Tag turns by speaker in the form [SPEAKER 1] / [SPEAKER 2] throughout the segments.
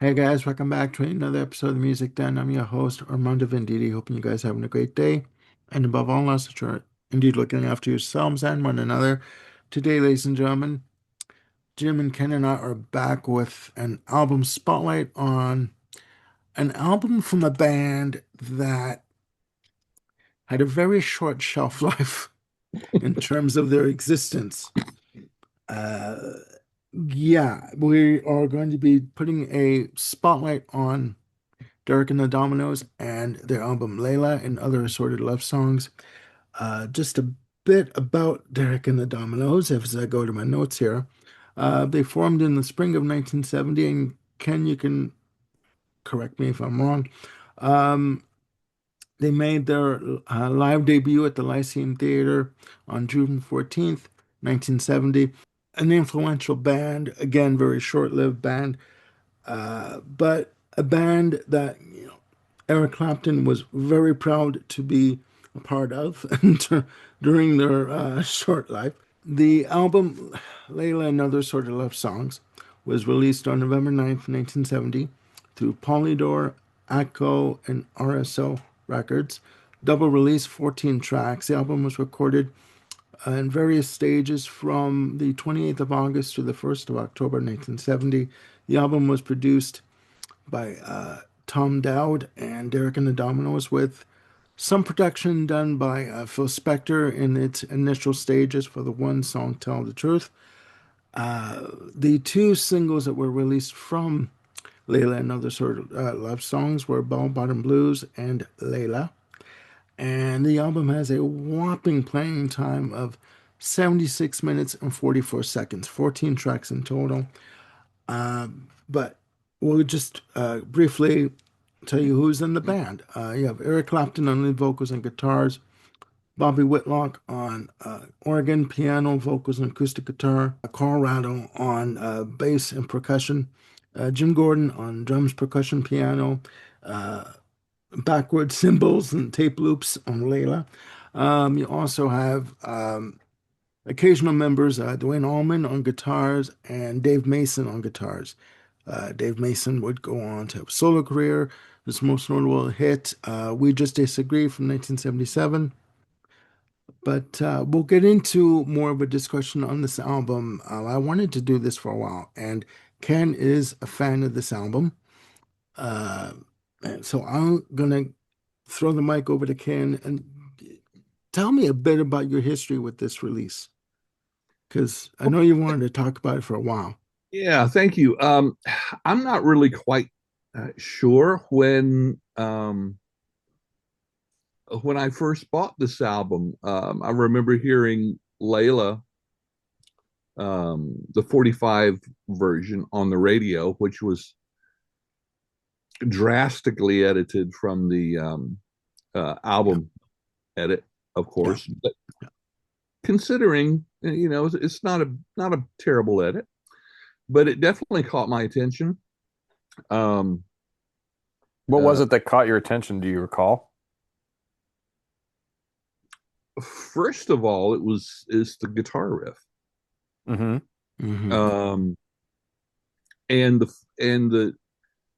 [SPEAKER 1] Hey guys, welcome back to another episode of Music Den. I'm your host, Armando Venditti. Hoping you guys are having a great day. And above all else, that you're indeed looking after yourselves and one another. Today, ladies and gentlemen, Jim and Ken and I are back with an album spotlight on an album from a band that had a very short shelf life in terms of their existence. Uh, yeah, we are going to be putting a spotlight on Derek and the Dominos and their album Layla and other assorted love songs. Just a bit about Derek and the Dominos as I go to my notes here. They formed in the spring of 1970, and Ken, you can correct me if I'm wrong. Um, they made their live debut at the Lyceum Theater on June 14th, 1970. An influential band, again, very short-lived band, but a band that Eric Clapton was very proud to be a part of during their short life. The album Layla and Other Sort of Love Songs was released on November 9th, 1970 through Polydor, Atco, and RSO Records. Double release, 14 tracks. The album was recorded in various stages from the 28th of August to the 1st of October 1970. The album was produced by Tom Dowd and Derek and the Dominos, with some production done by Phil Spector in its initial stages for the one song Tell the Truth. The two singles that were released from Layla and Other Sort of Love Songs were Bell Bottom Blues and Layla. And the album has a whopping playing time of 76 minutes and 44 seconds, 14 tracks in total. But we'll just briefly tell you who's in the band. You have Eric Clapton on lead vocals and guitars, Bobby Whitlock on organ, piano, vocals, and acoustic guitar, Carl Rattle on bass and percussion, Jim Gordon on drums, percussion, piano, backward cymbals, and tape loops on Layla. You also have occasional members, Dwayne Allman on guitars and Dave Mason on guitars. Dave Mason would go on to have a solo career. His most notable hit, We Just Disagree from 1977. But we'll get into more of a discussion on this album. I wanted to do this for a while, and Ken is a fan of this album. Uh, and so I'm going to throw the mic over to Ken and tell me a bit about your history with this release, because I know you wanted to talk about it for a while.
[SPEAKER 2] Yeah, thank you. I'm not really quite sure when I first bought this album. I remember hearing Layla, the 45 version on the radio, which was drastically edited from the
[SPEAKER 1] Yeah,
[SPEAKER 2] album edit, of
[SPEAKER 1] yeah.
[SPEAKER 2] course. But considering, it's not a terrible edit, but it definitely caught my attention. Um,
[SPEAKER 3] What was
[SPEAKER 2] uh,
[SPEAKER 3] it that caught your attention? Do you recall?
[SPEAKER 2] First of all, is the guitar riff,
[SPEAKER 3] Mm-hmm.
[SPEAKER 1] Hmm.
[SPEAKER 2] um, and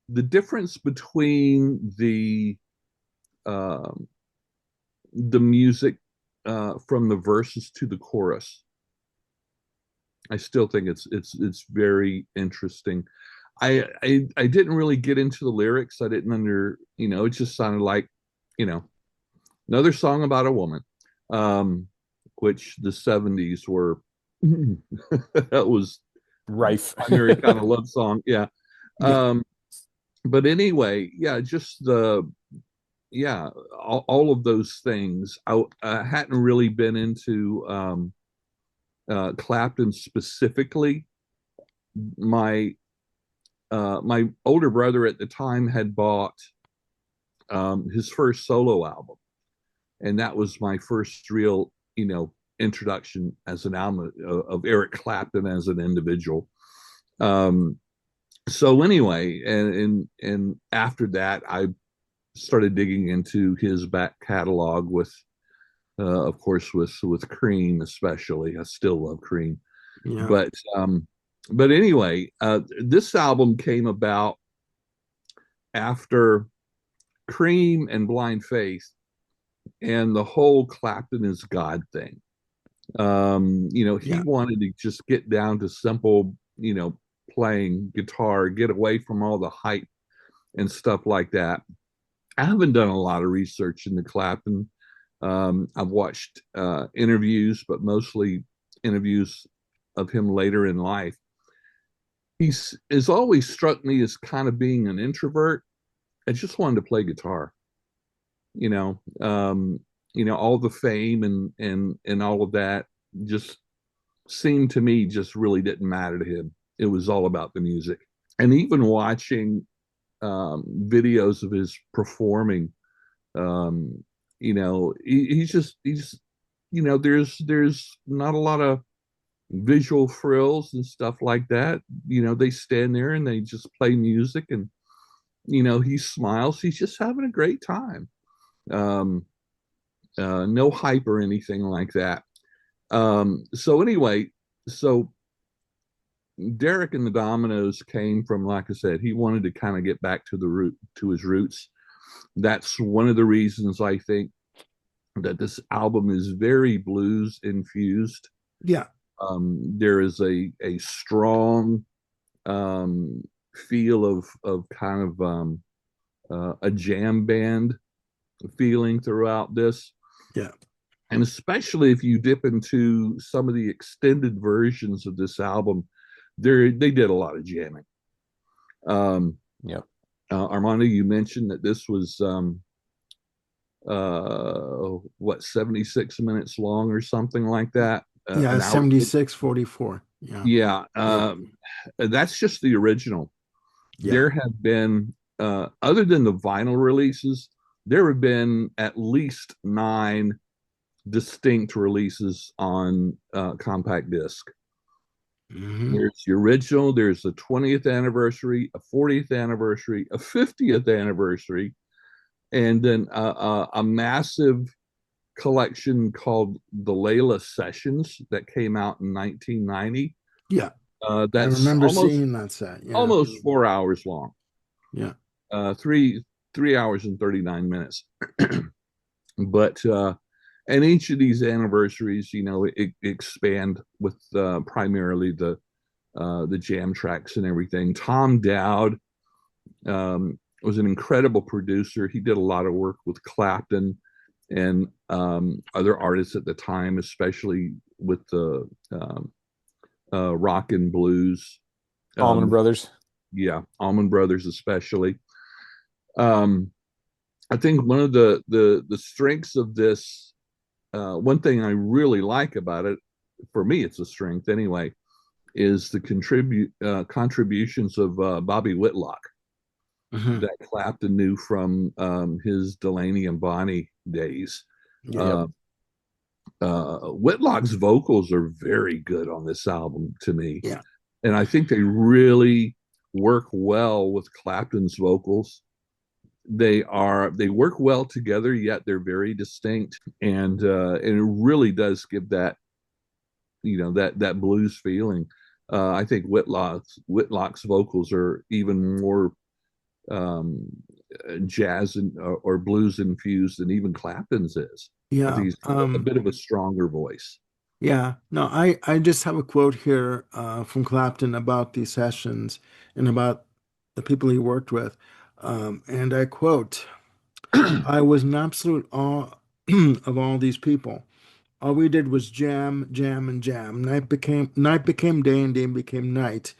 [SPEAKER 2] the difference between um, the music from the verses to the chorus. I still think it's very interesting. I didn't really get into the lyrics. I didn't it just sounded like you know another song about a woman, um, which the '70s were. That was
[SPEAKER 3] Rife.
[SPEAKER 2] primary kind of love song. Yeah.
[SPEAKER 1] Yeah.
[SPEAKER 2] Um, but anyway, yeah, just yeah, all of those things. I hadn't really been into Clapton specifically. My older brother at the time had bought his first solo album, and that was my first real, introduction as an album of Eric Clapton as an individual. Um, so anyway, and after that, I started digging into his back catalog with, of course, with Cream especially. I still love Cream,
[SPEAKER 1] Yeah.
[SPEAKER 2] but um, but anyway, this album came about after Cream and Blind Faith and the whole Clapton is God thing. He
[SPEAKER 1] Yeah.
[SPEAKER 2] wanted to just get down to simple, playing guitar, get away from all the hype and stuff like that. I haven't done a lot of research into Clapton. I've watched interviews, but mostly interviews of him later in life. He's has always struck me as kind of being an introvert. I just wanted to play guitar. You know, um, all the fame and all of that just seemed to me just really didn't matter to him. It was all about the music. And even watching videos of his performing, he's there's not a lot of visual frills and stuff like that. They stand there and they just play music, and he smiles. He's just having a great time. Um, no hype or anything like that. So anyway, so Derek and the Dominos came from, like I said, he wanted to kind of get back to his roots. That's one of the reasons I think that this album is very blues infused.
[SPEAKER 1] Yeah.
[SPEAKER 2] There is a strong um, feel of kind of a jam band feeling throughout this.
[SPEAKER 1] Yeah.
[SPEAKER 2] And especially if you dip into some of the extended versions of this album, they did a lot of jamming.
[SPEAKER 3] Yeah.
[SPEAKER 2] Armando, you mentioned that this was 76 minutes long or something like that,
[SPEAKER 1] Yeah.
[SPEAKER 2] an hour.
[SPEAKER 1] 76:44. Yeah.
[SPEAKER 2] Yeah,
[SPEAKER 1] Yeah.
[SPEAKER 2] that's just the original.
[SPEAKER 1] Yeah.
[SPEAKER 2] There have been, other than the vinyl releases, there have been at least 9 distinct releases on compact disc.
[SPEAKER 1] Mm-hmm.
[SPEAKER 2] There's the original, there's the 20th anniversary, a 40th anniversary, a 50th anniversary, and then a massive collection called the Layla Sessions that came out in 1990.
[SPEAKER 1] Yeah. I
[SPEAKER 2] That's
[SPEAKER 1] remember
[SPEAKER 2] almost
[SPEAKER 1] seeing that set. Yeah.
[SPEAKER 2] almost 4 hours long.
[SPEAKER 1] Yeah.
[SPEAKER 2] Three hours and 39 minutes. But and each of these anniversaries, it expand with primarily the jam tracks and everything. Tom Dowd was an incredible producer. He did a lot of work with Clapton and other artists at the time, especially with the rock and blues.
[SPEAKER 3] Allman Brothers.
[SPEAKER 2] Yeah, Allman Brothers especially. Um, I think one of the strengths of this, one thing I really like about it, for me, it's a strength anyway, is the contributions of Bobby Whitlock
[SPEAKER 1] Mm-hmm.
[SPEAKER 2] that Clapton knew from his Delaney and Bonnie days.
[SPEAKER 1] Yeah.
[SPEAKER 2] Whitlock's vocals are very good on this album to me,
[SPEAKER 1] Yeah.
[SPEAKER 2] and I think they really work well with Clapton's vocals. They work well together, yet they're very distinct, and it really does give that that blues feeling. I think Whitlock's vocals are even more jazz or blues infused than even Clapton's is. I
[SPEAKER 1] Yeah.
[SPEAKER 2] think he's got a bit of a stronger voice.
[SPEAKER 1] Yeah. No, I just have a quote here from Clapton about these sessions and about the people he worked with. And I quote, I was in absolute awe of all these people. All we did was jam, jam, and jam. Night became day and day became night.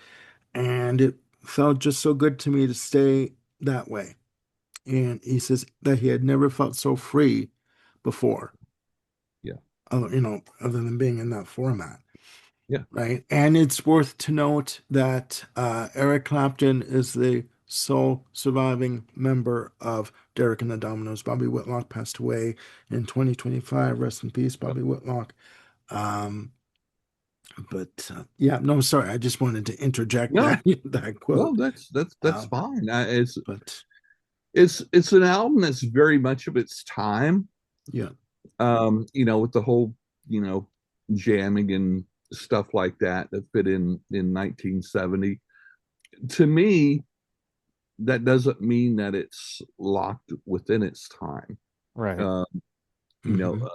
[SPEAKER 1] And it felt just so good to me to stay that way. And he says that he had never felt so free before,
[SPEAKER 2] Yeah,
[SPEAKER 1] other than being in that format.
[SPEAKER 2] yeah,
[SPEAKER 1] Right. And it's worth to note that Eric Clapton is the sole surviving member of Derek and the Dominos. Bobby Whitlock passed away in 2025. Rest in peace, Bobby Whitlock. Um, but yeah, no, sorry. I just wanted to interject
[SPEAKER 2] no,
[SPEAKER 1] that
[SPEAKER 2] no,
[SPEAKER 1] quote.
[SPEAKER 2] that's
[SPEAKER 1] Um,
[SPEAKER 2] fine.
[SPEAKER 1] but
[SPEAKER 2] It's an album that's very much of its time.
[SPEAKER 1] yeah,
[SPEAKER 2] With the whole you know jamming and stuff like that that fit in 1970. To me, that doesn't mean that it's locked within its time.
[SPEAKER 3] Right.
[SPEAKER 2] Uh, you know,
[SPEAKER 1] Hmm.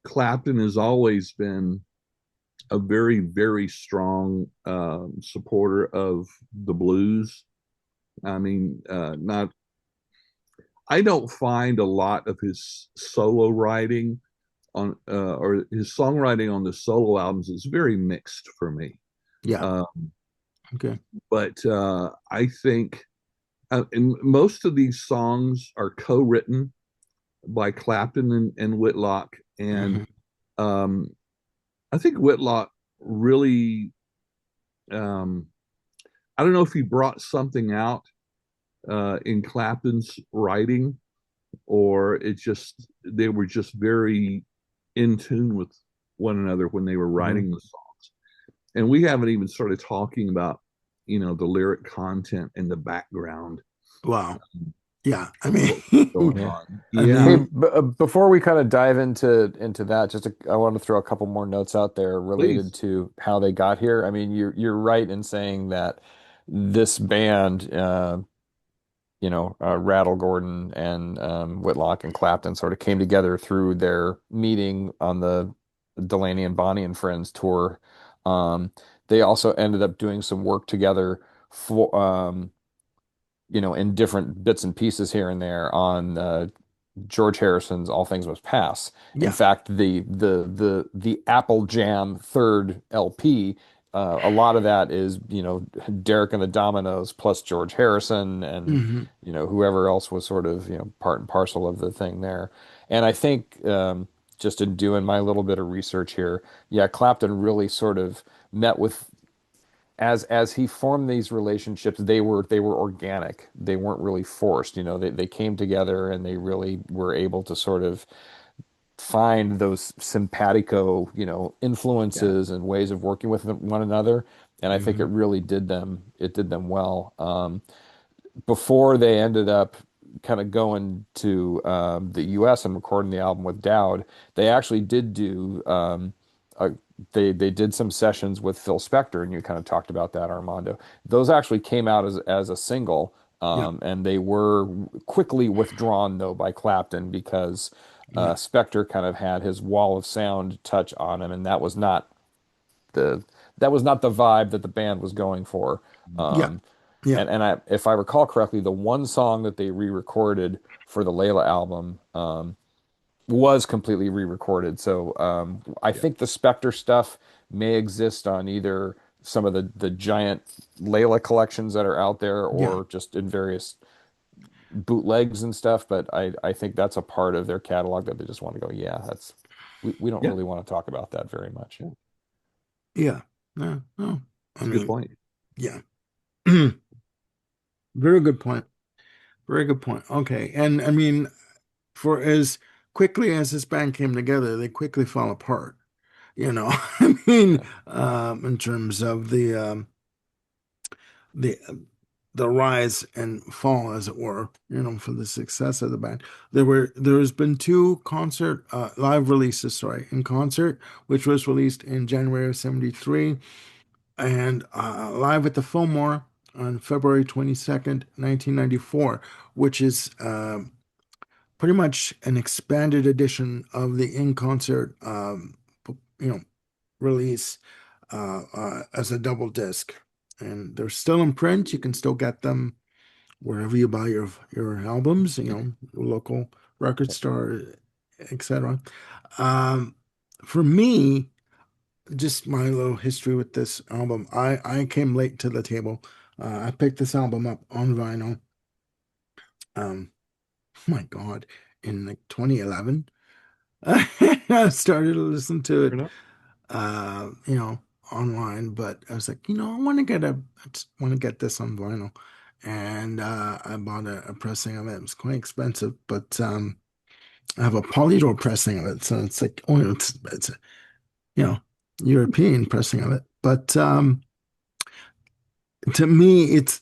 [SPEAKER 2] Clapton has always been a very, very strong supporter of the blues. I mean, not. I don't find a lot of his solo writing on or his songwriting on the solo albums is very mixed for me.
[SPEAKER 1] Yeah.
[SPEAKER 2] Uh,
[SPEAKER 1] Okay.
[SPEAKER 2] but I think and most of these songs are co-written by Clapton and Whitlock, and
[SPEAKER 1] Hmm.
[SPEAKER 2] um, I think Whitlock really um, I don't know if he brought something out in Clapton's writing, or it just they were just very in tune with one another when they were
[SPEAKER 1] Hmm.
[SPEAKER 2] writing the songs. And we haven't even started talking about, the lyric content and the background
[SPEAKER 1] Wow. Yeah. I
[SPEAKER 2] of
[SPEAKER 1] mean,
[SPEAKER 2] what was going
[SPEAKER 3] Yeah.
[SPEAKER 2] on.
[SPEAKER 1] I
[SPEAKER 3] Hey,
[SPEAKER 2] Yeah,
[SPEAKER 1] mean,
[SPEAKER 3] before we kind of dive into that, I want to throw a couple more notes out there related
[SPEAKER 2] please.
[SPEAKER 3] to how they got here. I mean, you're right in saying that this band, Rattle Gordon and Whitlock and Clapton sort of came together through their meeting on the Delaney and Bonnie and Friends tour. They also ended up doing some work together for in different bits and pieces here and there on George Harrison's All Things Must Pass. In
[SPEAKER 1] yeah.
[SPEAKER 3] fact, the Apple Jam third LP, a lot of that is, Derek and the Dominos plus George Harrison and,
[SPEAKER 1] Hmm.
[SPEAKER 3] whoever else was sort of, part and parcel of the thing there. And I think just in doing my little bit of research here, yeah, Clapton really sort of met with as he formed these relationships, they were organic. They weren't really forced. They came together and they really were able to sort of find those simpatico,
[SPEAKER 2] Yeah,
[SPEAKER 3] influences and ways of working with one another. And I think
[SPEAKER 1] Hmm.
[SPEAKER 3] it did them well. Before they ended up kind of going to the US and recording the album with Dowd, they actually did do a, they did some sessions with Phil Spector, and you kind of talked about that, Armando. Those actually came out as a single,
[SPEAKER 1] Yeah.
[SPEAKER 3] and they were quickly withdrawn though by Clapton because
[SPEAKER 1] Yeah.
[SPEAKER 3] Spector kind of had his wall of sound touch on him, and the that was not the vibe that the band was going for.
[SPEAKER 1] Yeah.
[SPEAKER 3] Um,
[SPEAKER 1] Yeah.
[SPEAKER 3] if I recall correctly, the one song that they re-recorded for the Layla album was completely re-recorded. So I
[SPEAKER 2] yeah,
[SPEAKER 3] think the Spectre stuff may exist on either some of the giant Layla collections that are out there,
[SPEAKER 1] Yeah.
[SPEAKER 3] or just in various bootlegs and stuff. But I think that's a part of their catalog that they just want to go, yeah, we don't
[SPEAKER 2] yeah,
[SPEAKER 3] really want to talk about that very much.
[SPEAKER 2] yeah.
[SPEAKER 1] Yeah. No, no. I
[SPEAKER 2] It's a good
[SPEAKER 1] mean,
[SPEAKER 2] point.
[SPEAKER 1] yeah. Very good point. Very good point. Okay. And I mean, for as quickly as this band came together, they quickly fell apart. I mean,
[SPEAKER 3] Yeah.
[SPEAKER 1] in terms of the the rise and fall, as it were, for the success of the band. There's been two concert live releases, sorry, in concert, which was released in January of '73, and live at the Fillmore on February 22nd, 1994, which is pretty much an expanded edition of the in concert you know release as a double disc, and they're still in print. You can still get them wherever you buy your albums, your local record store, etc. Um, for me, just my little history with this album, I came late to the table. I picked this album up on vinyl. My God, in like 2011. I started to listen to
[SPEAKER 2] Fair
[SPEAKER 1] it,
[SPEAKER 2] enough.
[SPEAKER 1] uh, you know, online, but I was like, I just want to get this on vinyl. And I bought a pressing of it. It was quite expensive, but I have a polydor pressing of it, so it's like, oh, it's a, you know, European pressing of it. But to me, it's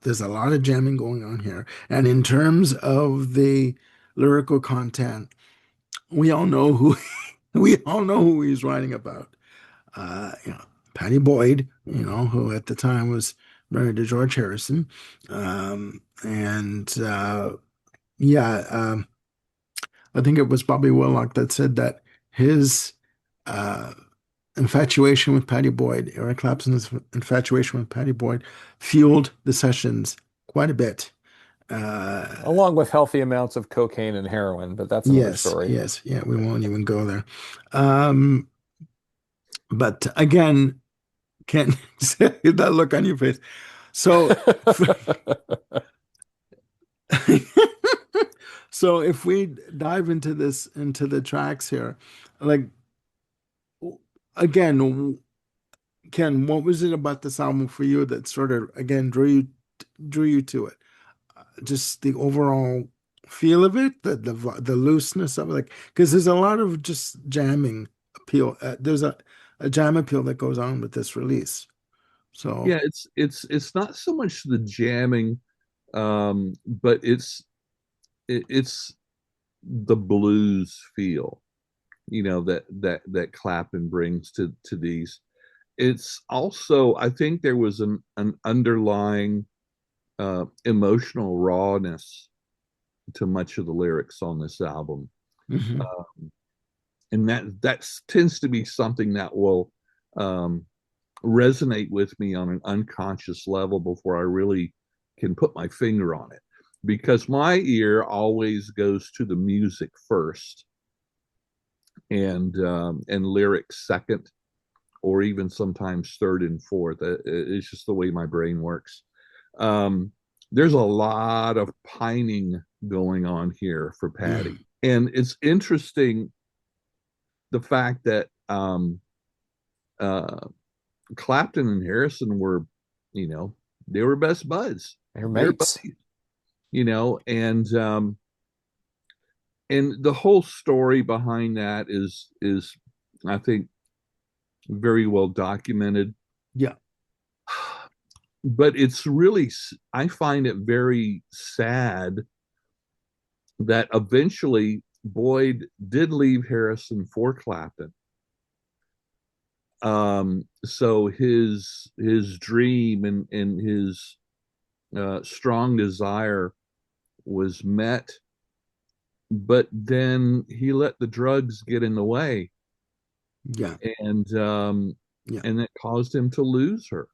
[SPEAKER 1] there's a lot of jamming going on here, and in terms of the lyrical content, we all know who we all know who he's writing about. Uh, you know, Patty Boyd, who at the time was married to George Harrison. And yeah, I think it was Bobby Willock that said that his uh, infatuation with Patty Boyd, Eric Clapton's infatuation with Patty Boyd, fueled the sessions quite a bit. Uh,
[SPEAKER 3] Along with healthy amounts of cocaine and heroin, but that's another
[SPEAKER 1] yes,
[SPEAKER 3] story.
[SPEAKER 1] yes, yeah, we won't even go there. Um, but again, can't say that look on your face. So, so if we dive into this, into the tracks here, like again, Ken, what was it about this album for you that sort of again drew you to it? Just the overall feel of it, the looseness of it, like because there's a lot of just jamming appeal. There's a jam appeal that goes on with this release. So,
[SPEAKER 2] Yeah, it's not so much the jamming, but it's the blues feel, that Clapton brings to these. It's also, I think there was an underlying emotional rawness to much of the lyrics on this album,
[SPEAKER 1] mhm,
[SPEAKER 2] and that tends to be something that will um, resonate with me on an unconscious level before I really can put my finger on it, because my ear always goes to the music first, and lyrics second, or even sometimes third and fourth. It's just the way my brain works. Um, there's a lot of pining going on here for
[SPEAKER 1] yeah,
[SPEAKER 2] Patty, and it's interesting the fact that uh, Clapton and Harrison were, you know, they were best buds.
[SPEAKER 3] They're
[SPEAKER 2] They're
[SPEAKER 3] mates.
[SPEAKER 2] buddies, and the whole story behind that is I think very well documented.
[SPEAKER 1] yeah,
[SPEAKER 2] But it's really, I find it very sad that eventually Boyd did leave Harrison for Clapton. So his dream and his strong desire was met, but then he let the drugs get in the way,
[SPEAKER 1] yeah,
[SPEAKER 2] and
[SPEAKER 1] yeah,
[SPEAKER 2] and that caused him to lose her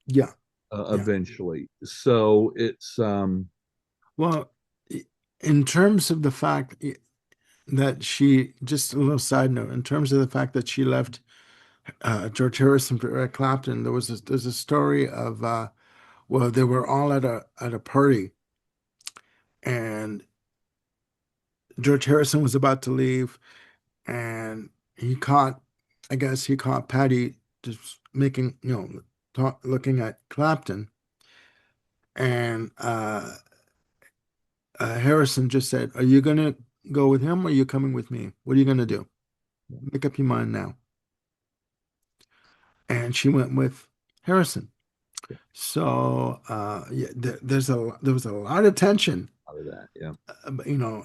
[SPEAKER 1] yeah, yeah.
[SPEAKER 2] eventually. So it's
[SPEAKER 1] Well, in terms of the fact that she, just a little side note, in terms of the fact that she left George Harrison for Eric Clapton, there's a story of well, they were all at a party, and George Harrison was about to leave, and he caught, I guess he caught Patty just making, looking at Clapton, and Harrison just said, "Are you gonna go with him, or are you coming with me? What are you gonna do? Make up your mind now." And she went with Harrison. So yeah, there was a lot of tension,
[SPEAKER 2] out of that. Yeah.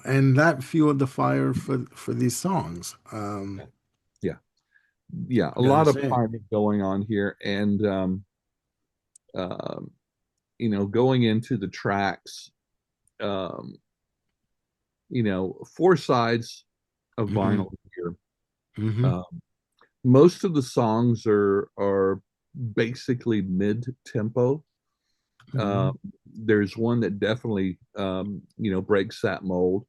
[SPEAKER 1] and that fueled the fire for these songs.
[SPEAKER 2] Yeah. Yeah. A
[SPEAKER 1] Gotta
[SPEAKER 2] lot of
[SPEAKER 1] say,
[SPEAKER 2] timing going on here. And, um, going into the tracks, um, four sides of
[SPEAKER 1] hmm
[SPEAKER 2] vinyl here.
[SPEAKER 1] hmm
[SPEAKER 2] Um, most of the songs are basically mid tempo. Uh,
[SPEAKER 1] hmm
[SPEAKER 2] there's one that definitely breaks that mold,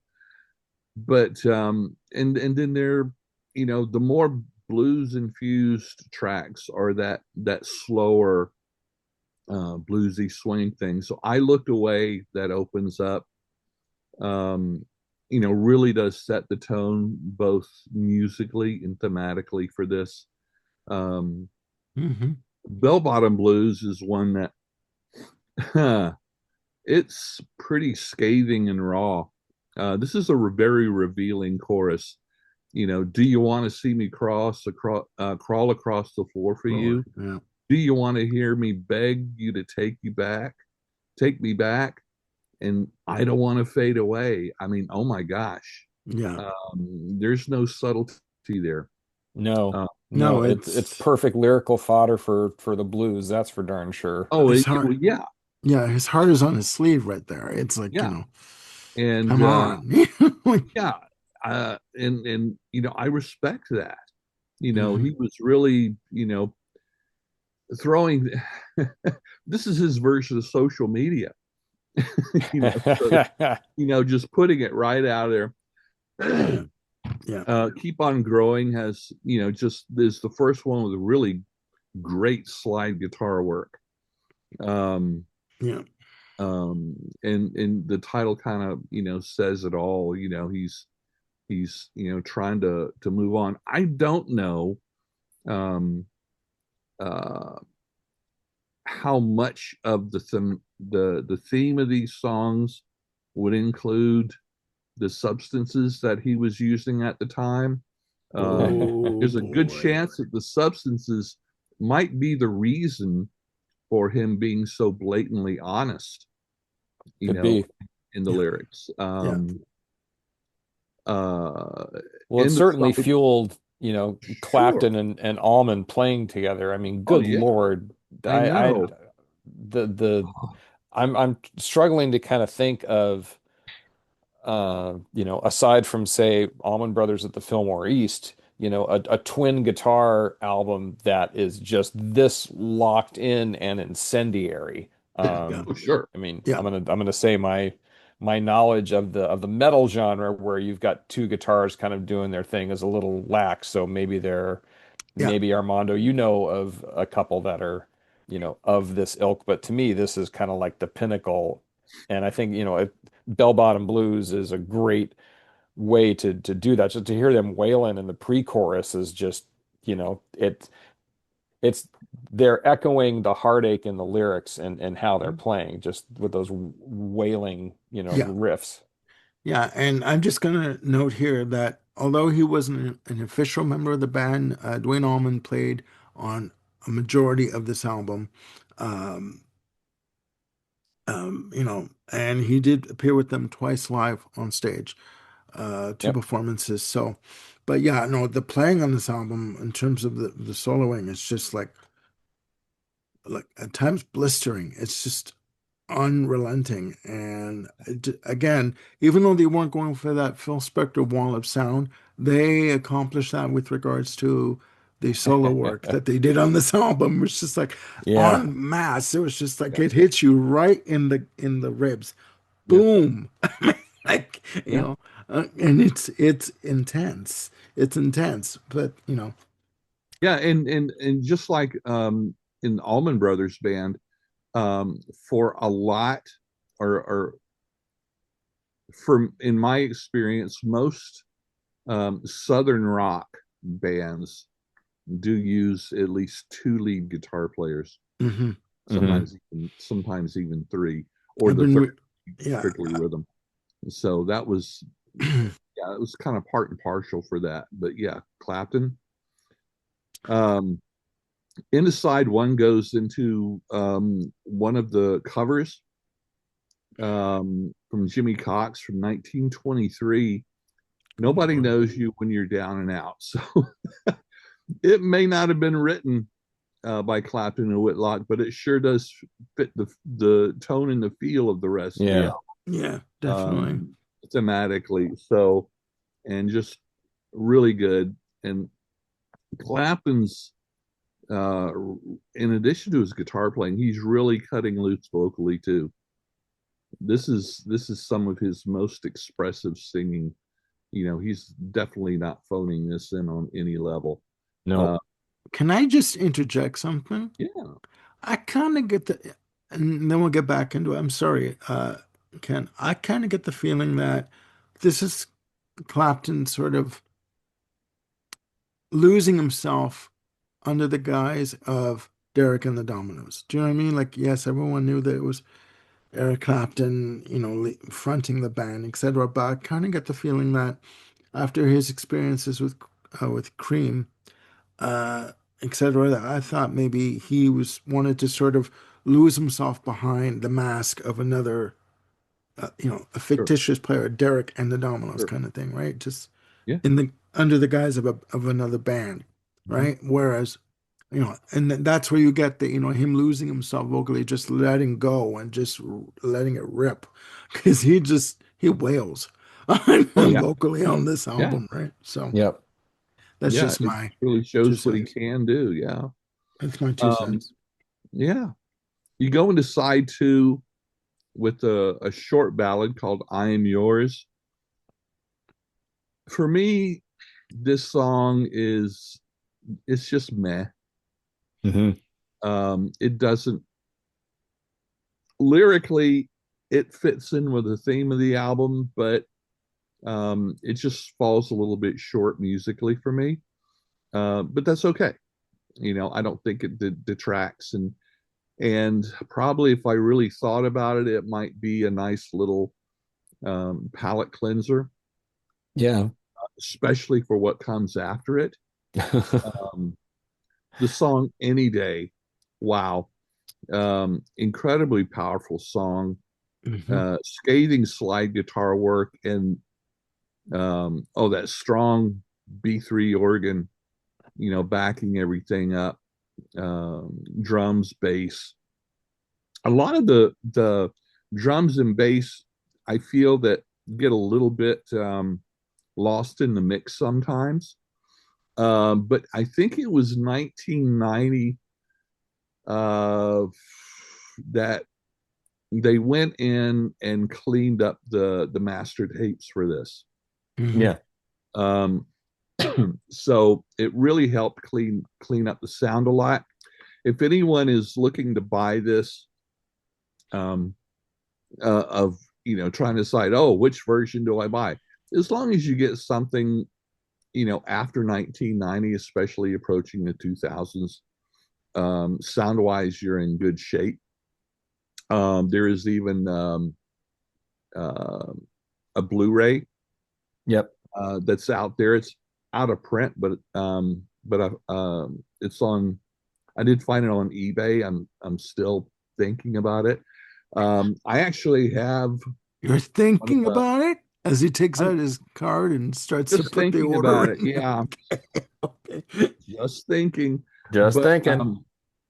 [SPEAKER 2] but and then there, the more blues infused tracks are that slower bluesy swing thing. So I Looked Away, that opens up, um, really does set the tone both musically and thematically for this. Um,
[SPEAKER 1] hmm
[SPEAKER 2] Bell Bottom Blues is one that it's pretty scathing and raw. This is a very revealing chorus. Do you want to see me crawl across the floor for you?
[SPEAKER 1] Yeah,
[SPEAKER 2] Do you want to hear me beg you to take me back? And I don't want to fade away. I mean, oh my gosh,
[SPEAKER 1] yeah,
[SPEAKER 2] there's no subtlety there.
[SPEAKER 3] No,
[SPEAKER 2] Uh,
[SPEAKER 3] no,
[SPEAKER 1] No,
[SPEAKER 3] it's
[SPEAKER 1] it's
[SPEAKER 3] perfect lyrical fodder for the blues, that's for darn sure.
[SPEAKER 2] oh,
[SPEAKER 1] his heart.
[SPEAKER 2] well, yeah,
[SPEAKER 1] Yeah, his heart is on his sleeve right there. It's like,
[SPEAKER 2] yeah, and
[SPEAKER 1] come on. Like,
[SPEAKER 2] yeah, and I respect that.
[SPEAKER 1] mhm.
[SPEAKER 2] He was really throwing. This is his version of social media. So just putting it right out there.
[SPEAKER 1] Yeah, yeah,
[SPEAKER 2] Keep on growing has just is the first one with really great slide guitar work. Um,
[SPEAKER 1] yeah,
[SPEAKER 2] and the title kind of says it all. He's trying to move on. I don't know um, uh, how much of the theme of these songs would include the substances that he was using at the time.
[SPEAKER 1] Oh
[SPEAKER 2] There's a good
[SPEAKER 1] boy.
[SPEAKER 2] chance that the substances might be the reason for him being so blatantly honest, you
[SPEAKER 3] Could
[SPEAKER 2] know,
[SPEAKER 3] be.
[SPEAKER 2] in the
[SPEAKER 1] Yeah,
[SPEAKER 2] lyrics.
[SPEAKER 1] yeah,
[SPEAKER 2] Uh,
[SPEAKER 3] Well, it
[SPEAKER 2] in the
[SPEAKER 3] certainly
[SPEAKER 2] side,
[SPEAKER 3] fueled,
[SPEAKER 2] sure.
[SPEAKER 3] Clapton and Allman playing together. I mean,
[SPEAKER 2] Oh
[SPEAKER 3] good
[SPEAKER 2] yeah,
[SPEAKER 3] Lord.
[SPEAKER 2] I
[SPEAKER 3] I
[SPEAKER 2] know.
[SPEAKER 3] the I'm struggling to kind of think of aside from say Allman Brothers at the Fillmore East, a twin guitar album that is just this locked in and incendiary.
[SPEAKER 1] yeah,
[SPEAKER 2] Oh sure.
[SPEAKER 3] I mean,
[SPEAKER 1] yeah,
[SPEAKER 3] I'm gonna say my knowledge of the metal genre where you've got two guitars kind of doing their thing is a little lax. So
[SPEAKER 1] yeah,
[SPEAKER 3] maybe Armando, you know of a couple that are, of this ilk, but to me, this is kind of like the pinnacle. And I think, Bell Bottom Blues is a great way to do that. Just to hear them wailing in the pre-chorus is just, it's they're echoing the heartache in the lyrics and how they're playing, just with those wailing,
[SPEAKER 1] yeah.
[SPEAKER 3] riffs.
[SPEAKER 1] Yeah, and I'm just gonna note here that although he wasn't an official member of the band, Dwayne Allman played on a majority of this album. Um, and he did appear with them twice live on stage, two
[SPEAKER 3] Yep.
[SPEAKER 1] performances. So, but yeah, no, the playing on this album in terms of the soloing is just like at times blistering. It's just unrelenting. And again, even though they weren't going for that Phil Spector wall of sound, they accomplished that with regards to the solo work that they did on this album. It was just like
[SPEAKER 3] Yeah.
[SPEAKER 1] en masse. It was just like
[SPEAKER 2] Yeah.
[SPEAKER 1] it hits you right in the ribs.
[SPEAKER 2] Yeah.
[SPEAKER 1] Boom. Like,
[SPEAKER 2] Yeah.
[SPEAKER 1] and it's intense. It's intense, but
[SPEAKER 2] Yeah. And just like in Allman Brothers band, for a lot or from in my experience, most Southern rock bands do use at least two lead guitar players,
[SPEAKER 1] hmm
[SPEAKER 3] Hmm.
[SPEAKER 2] sometimes even three, or
[SPEAKER 1] I've
[SPEAKER 2] the
[SPEAKER 1] been
[SPEAKER 2] third
[SPEAKER 1] yeah.
[SPEAKER 2] strictly rhythm. So that was yeah, it was kind of part and partial for that. But yeah, Clapton. Um, in the side one goes into one of the covers from Jimmy Cox from 1923. Nobody knows you when you're down and out. So it may not have been written by Clapton and Whitlock, but it sure does fit the tone and the feel of the rest of the
[SPEAKER 3] Yeah.
[SPEAKER 1] Yeah,
[SPEAKER 2] album
[SPEAKER 1] definitely.
[SPEAKER 2] thematically. So and just really good. And Clapton's in addition to his guitar playing, he's really cutting loose vocally too. This is some of his most expressive singing. He's definitely not phoning this in on any level.
[SPEAKER 3] No.
[SPEAKER 2] Uh,
[SPEAKER 1] Can I just interject something?
[SPEAKER 2] yeah,
[SPEAKER 1] I kind of get and then we'll get back into it. I'm sorry, Ken. I kind of get the feeling that this is Clapton sort of losing himself under the guise of Derek and the Dominos. Do you know what I mean? Like, yes, everyone knew that it was Eric Clapton, fronting the band, etc. But I kind of get the feeling that after his experiences with Cream, uh, etc., that I thought maybe he was wanted to sort of lose himself behind the mask of another, a
[SPEAKER 2] sure,
[SPEAKER 1] fictitious player, Derek and the Dominoes
[SPEAKER 2] sure,
[SPEAKER 1] kind of thing, right? Just
[SPEAKER 2] yeah,
[SPEAKER 1] in the under the guise of another band,
[SPEAKER 2] Mhm.
[SPEAKER 1] right? Whereas, and that's where you get the, him losing himself vocally, just letting go and just letting it rip, because he wails
[SPEAKER 2] Oh yeah,
[SPEAKER 1] vocally on this
[SPEAKER 2] yeah,
[SPEAKER 1] album, right? So
[SPEAKER 3] Yep.
[SPEAKER 1] that's
[SPEAKER 2] yeah.
[SPEAKER 1] just
[SPEAKER 2] It
[SPEAKER 1] my
[SPEAKER 2] really
[SPEAKER 1] two
[SPEAKER 2] shows what he
[SPEAKER 1] cents.
[SPEAKER 2] can do. Yeah.
[SPEAKER 1] That's my two
[SPEAKER 2] Um,
[SPEAKER 1] cents.
[SPEAKER 2] yeah. You go into side two with a short ballad called "I Am Yours." For me, this song is it's just meh.
[SPEAKER 3] Hmm.
[SPEAKER 2] It doesn't lyrically it fits in with the theme of the album, but it just falls a little bit short musically for me. But that's okay. I don't think it detracts, and probably if I really thought about it, it might be a nice little palate cleanser,
[SPEAKER 3] Yeah.
[SPEAKER 2] especially for what comes after it. Um, the song "Any Day," wow, incredibly powerful song,
[SPEAKER 1] Hmm.
[SPEAKER 2] scathing slide guitar work, and oh, that strong B3 organ, backing everything up, drums, bass. A lot of the drums and bass, I feel that get a little bit lost in the mix sometimes. But I think it was 1990 uh, that they went in and cleaned up the master tapes for this.
[SPEAKER 1] Hmm.
[SPEAKER 3] Yeah.
[SPEAKER 2] Um, so it really helped clean up the sound a lot. If anyone is looking to buy this, um, of trying to decide, oh, which version do I buy? As long as you get something after 1990, especially approaching the 2000s, sound wise, you're in good shape. There is even uh, a Blu-ray
[SPEAKER 3] Yep.
[SPEAKER 2] that's out there. It's out of print, but it's on. I did find it on eBay. I'm still thinking about it. I actually have
[SPEAKER 1] You're
[SPEAKER 2] one of
[SPEAKER 1] thinking
[SPEAKER 2] the.
[SPEAKER 1] about it as he takes
[SPEAKER 2] I'm
[SPEAKER 1] out his card and starts to
[SPEAKER 2] just
[SPEAKER 1] put the
[SPEAKER 2] thinking
[SPEAKER 1] order
[SPEAKER 2] about it.
[SPEAKER 1] in.
[SPEAKER 2] Yeah,
[SPEAKER 1] Okay.
[SPEAKER 2] just thinking.
[SPEAKER 3] Just
[SPEAKER 2] But
[SPEAKER 3] thinking.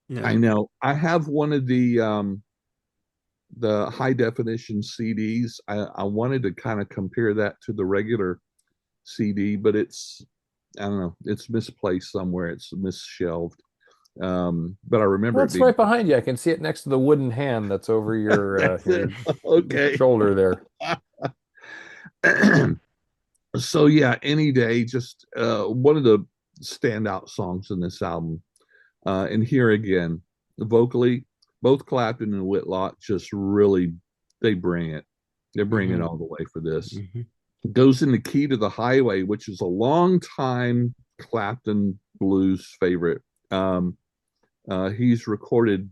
[SPEAKER 1] Yeah.
[SPEAKER 2] I know I have one of the high definition CDs. I wanted to kind of compare that to the regular CD, but it's I don't know, it's misplaced somewhere. It's misshelved. But I remember
[SPEAKER 3] Well,
[SPEAKER 2] it
[SPEAKER 3] it's
[SPEAKER 2] being
[SPEAKER 3] right behind you. I can see it next to the wooden hand that's over
[SPEAKER 2] that's it.
[SPEAKER 3] your
[SPEAKER 2] Okay.
[SPEAKER 3] shoulder there.
[SPEAKER 2] So yeah, any day, just one of the standout songs in this album. And here again, vocally, both Clapton and Whitlock just really they bring it. They bring it
[SPEAKER 1] Hmm.
[SPEAKER 2] all the way for this.
[SPEAKER 1] Hmm.
[SPEAKER 2] Goes into Key to the Highway, which is a long time Clapton blues favorite. He's recorded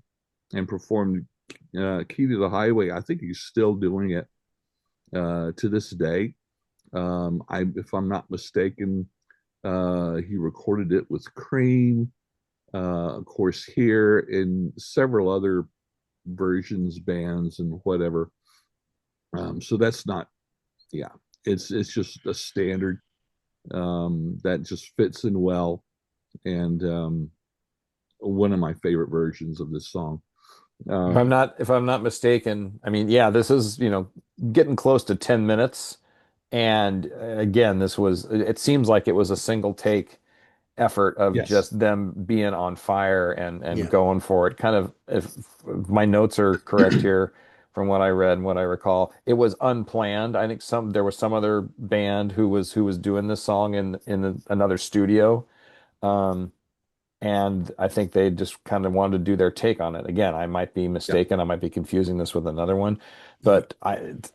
[SPEAKER 2] and performed Key to the Highway. I think he's still doing it to this day. If I'm not mistaken, he recorded it with Cream, of course, here in several other versions, bands, and whatever. So that's not, yeah, it's just a standard that just fits in well, and one of my favorite versions of this song. Um,
[SPEAKER 3] If I'm not mistaken, I mean, yeah, this is, getting close to 10 minutes. And again, it seems like it was a single take effort of
[SPEAKER 2] yes,
[SPEAKER 3] just them being on fire and
[SPEAKER 1] Yeah.
[SPEAKER 3] going for it. Kind of, if my notes are correct here from what I read and what I recall, it was unplanned. I think there was some other band who was doing this song in another studio. Um, and I think they just kind of wanted to do their take on it. Again, I might be
[SPEAKER 2] yeah,
[SPEAKER 3] mistaken. I might be confusing this with another one,
[SPEAKER 1] Yeah.
[SPEAKER 3] but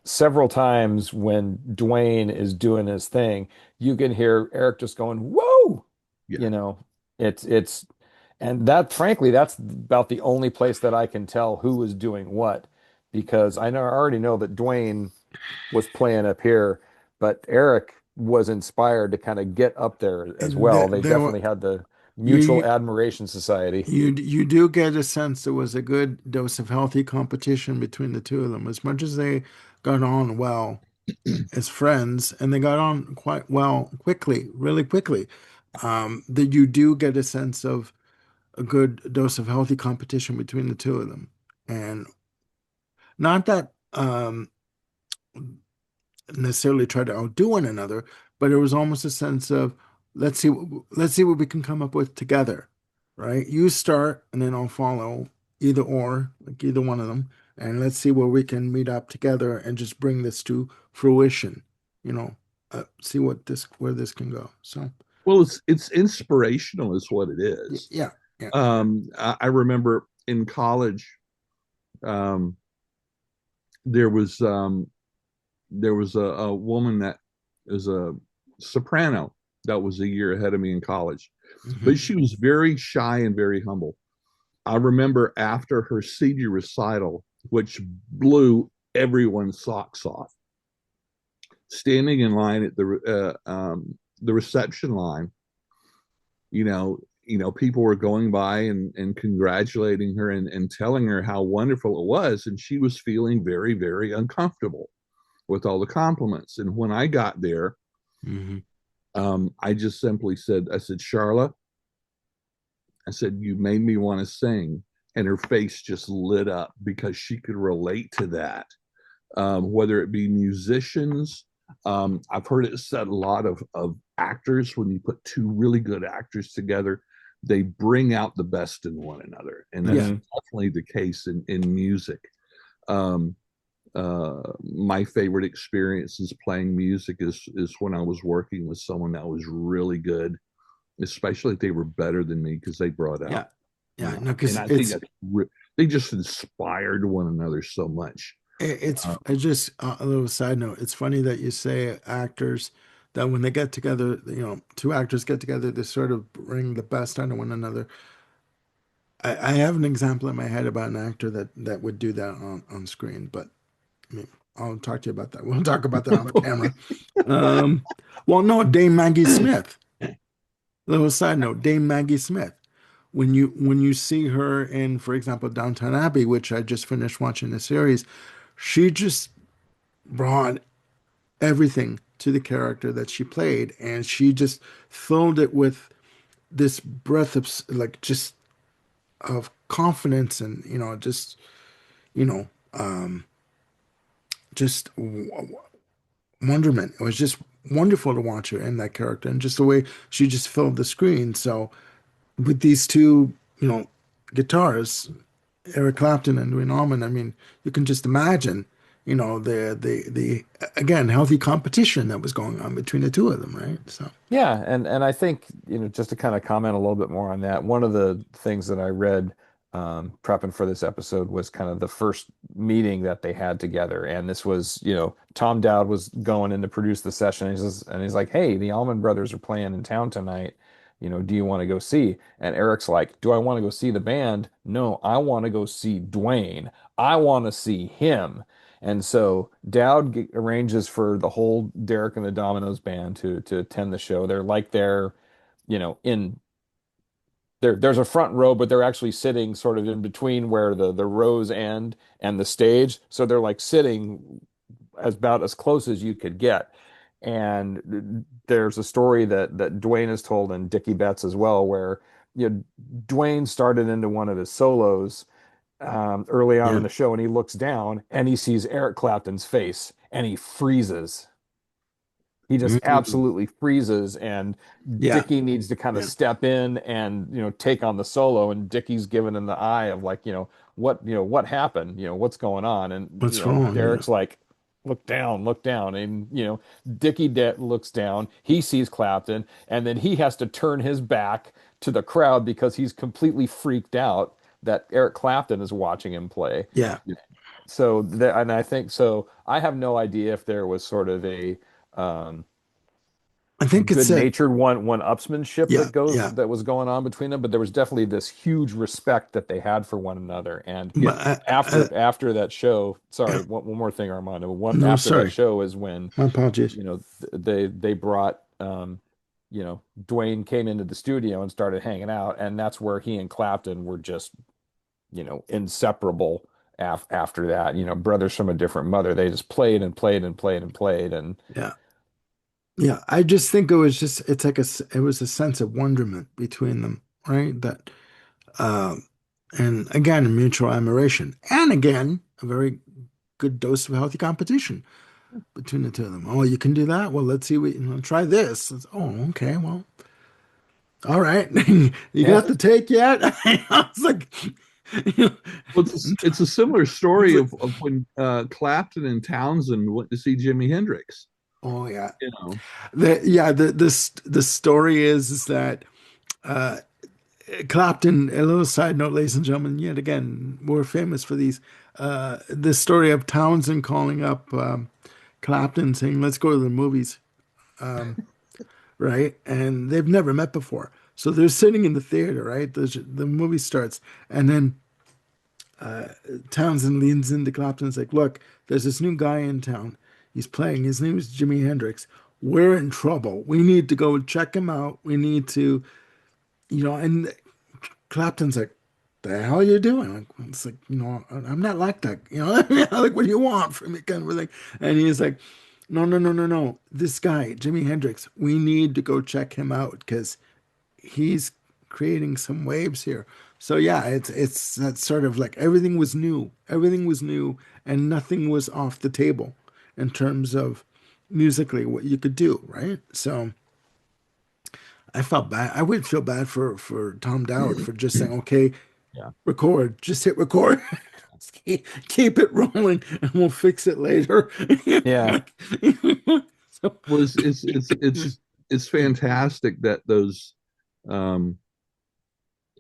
[SPEAKER 3] several times when Dwayne is doing his thing, you can hear Eric just going, "Whoa!"
[SPEAKER 2] yeah,
[SPEAKER 3] You know, it's, and that frankly, that's about the only place that I can tell who is doing what, because I already know that Dwayne was playing up here, but Eric was inspired to kind of get up there as
[SPEAKER 1] And
[SPEAKER 3] well. They
[SPEAKER 1] there were
[SPEAKER 3] definitely had the
[SPEAKER 1] you
[SPEAKER 3] Mutual
[SPEAKER 1] you
[SPEAKER 3] Admiration Society.
[SPEAKER 1] you do get a sense there was a good dose of healthy competition between the two of them. As much as they got on well, as friends, and they got on quite well quickly, really quickly. That you do get a sense of a good dose of healthy competition between the two of them, and not that necessarily try to outdo one another, but it was almost a sense of let's see what we can come up with together, right? You start and then I'll follow, either or, like either one of them, and let's see where we can meet up together and just bring this to fruition, you know, see what this where this can go. So
[SPEAKER 2] Well, it's inspirational, is what it is.
[SPEAKER 1] yeah, yeah.
[SPEAKER 2] I remember in college, um, there was a woman that is a soprano that was a year ahead of me in college, but
[SPEAKER 1] Hmm.
[SPEAKER 2] she was very shy and very humble. I remember after her senior recital, which blew everyone's socks off, standing in line at the reception line, people were going by and congratulating her and telling her how wonderful it was, and she was feeling very, very uncomfortable with all the compliments. And when I got there,
[SPEAKER 1] Hmm.
[SPEAKER 2] I just simply said, I said, Charlotte, I said, you made me want to sing. And her face just lit up because she could relate to that, whether it be musicians. I've heard it said a lot of actors, when you put two really good actors together, they bring out the best in one another. And that's
[SPEAKER 1] Yeah,
[SPEAKER 3] Hmm.
[SPEAKER 2] definitely the case in music. Um, my favorite experiences playing music is when I was working with someone that was really good, especially if they were better than me because they brought
[SPEAKER 1] yeah,
[SPEAKER 2] out,
[SPEAKER 1] yeah. No,
[SPEAKER 2] and
[SPEAKER 1] because
[SPEAKER 2] I think they just inspired one another so much. Uh,
[SPEAKER 1] it's just a little side note. It's funny that you say actors that when they get together, two actors get together, they sort of bring the best out of one another. I have an example in my head about an actor that would do that on screen, but I mean, I'll talk to you about that. We'll talk about that off camera. Um, well, no, Dame Maggie Smith. Little side note, Dame Maggie Smith. When you see her in, for example, Downton Abbey, which I just finished watching the series, she just brought everything to the character that she played, and she just filled it with this breath of like just of confidence and you know um, just wonderment. It was just wonderful to watch her in that character, and just the way she just filled the screen. So with these two, guitars, Eric Clapton and Duane Allman, I mean, you can just imagine, the again healthy competition that was going on between the two of them, right? So.
[SPEAKER 3] Yeah, and I think, just to kind of comment a little bit more on that, one of the things that I read prepping for this episode was kind of the first meeting that they had together. And this was, Tom Dowd was going in to produce the session. And he's like, "Hey, the Allman Brothers are playing in town tonight. Do you want to go see?" And Eric's like, "Do I want to go see the band? No, I want to go see Dwayne. I want to see him." And so Dowd arranges for the whole Derek and the Dominos band to attend the show. They're like in there's a front row, but they're actually sitting sort of in between where the rows end and the stage. So they're like sitting about as close as you could get. And there's a story that Dwayne has told, and Dickie Betts as well, where Dwayne started into one of his solos early on in
[SPEAKER 1] Yeah.
[SPEAKER 3] the show, and he looks down and he sees Eric Clapton's face and he freezes. He just
[SPEAKER 1] Mhm.
[SPEAKER 3] absolutely freezes, and
[SPEAKER 1] Yeah.
[SPEAKER 3] Dickie needs to kind of
[SPEAKER 1] Yeah.
[SPEAKER 3] step in and take on the solo, and Dickie's giving him the eye of like, what happened, what's going on, and
[SPEAKER 1] What's wrong? Yeah.
[SPEAKER 3] Derek's like, look down, and Dickie looks down, he sees Clapton, and then he has to turn his back to the crowd because he's completely freaked out that Eric Clapton is watching him play.
[SPEAKER 1] Yeah.
[SPEAKER 3] So that, and I think so. I have no idea if there was sort of a um,
[SPEAKER 1] I think it said,
[SPEAKER 3] good-natured one-upsmanship
[SPEAKER 1] yeah, yeah.
[SPEAKER 3] that was going on between them, but there was definitely this huge respect that they had for one another. And
[SPEAKER 1] But
[SPEAKER 3] after that show, sorry,
[SPEAKER 1] yeah.
[SPEAKER 3] one more thing, Armando. One
[SPEAKER 1] No,
[SPEAKER 3] after that
[SPEAKER 1] sorry.
[SPEAKER 3] show is when
[SPEAKER 1] My apologies.
[SPEAKER 3] they brought Dwayne came into the studio and started hanging out, and that's where he and Clapton were just inseparable after that. Brothers from a Different Mother. They just played and played and played and played, and
[SPEAKER 1] Yeah. Yeah. I just think it's like it was a sense of wonderment between them, right? Um, and again, mutual admiration. And again, a very good dose of healthy competition between the two of them. Oh, you can do that? Well, let's see try this. Oh, okay. Well, all right. You
[SPEAKER 3] yeah,
[SPEAKER 1] got the take yet? I was like, you know,
[SPEAKER 2] Well, it's a similar
[SPEAKER 1] it's
[SPEAKER 2] story
[SPEAKER 1] like,
[SPEAKER 2] of when Clapton and Townsend went to see Jimi Hendrix.
[SPEAKER 1] oh yeah.
[SPEAKER 2] You know,
[SPEAKER 1] The story is that uh Clapton, a little side note, ladies and gentlemen, yet again, we're famous for these. The story of Townsend calling up Clapton saying, let's go to the movies, right? And they've never met before. So they're sitting in the theater, right? The movie starts, and then Townsend leans into Clapton and is like, look, there's this new guy in town. He's playing. His name is Jimi Hendrix. We're in trouble. We need to go check him out. We need to, and Clapton's like, the hell are you doing? Like, it's like, I'm not like that. Like, what do you want from me? Kind of thing. And he's like, no, no, no, no, no. This guy, Jimi Hendrix, we need to go check him out because he's creating some waves here. So yeah, it's that sort of like everything was new. Everything was new and nothing was off the table in terms of musically what you could do, right? So I felt bad. I would feel bad for Tom Dowd for just saying, okay,
[SPEAKER 3] yeah,
[SPEAKER 1] record, just hit record. Keep it rolling and we'll fix it later.
[SPEAKER 3] yeah,
[SPEAKER 1] So,
[SPEAKER 2] was it's fantastic that um,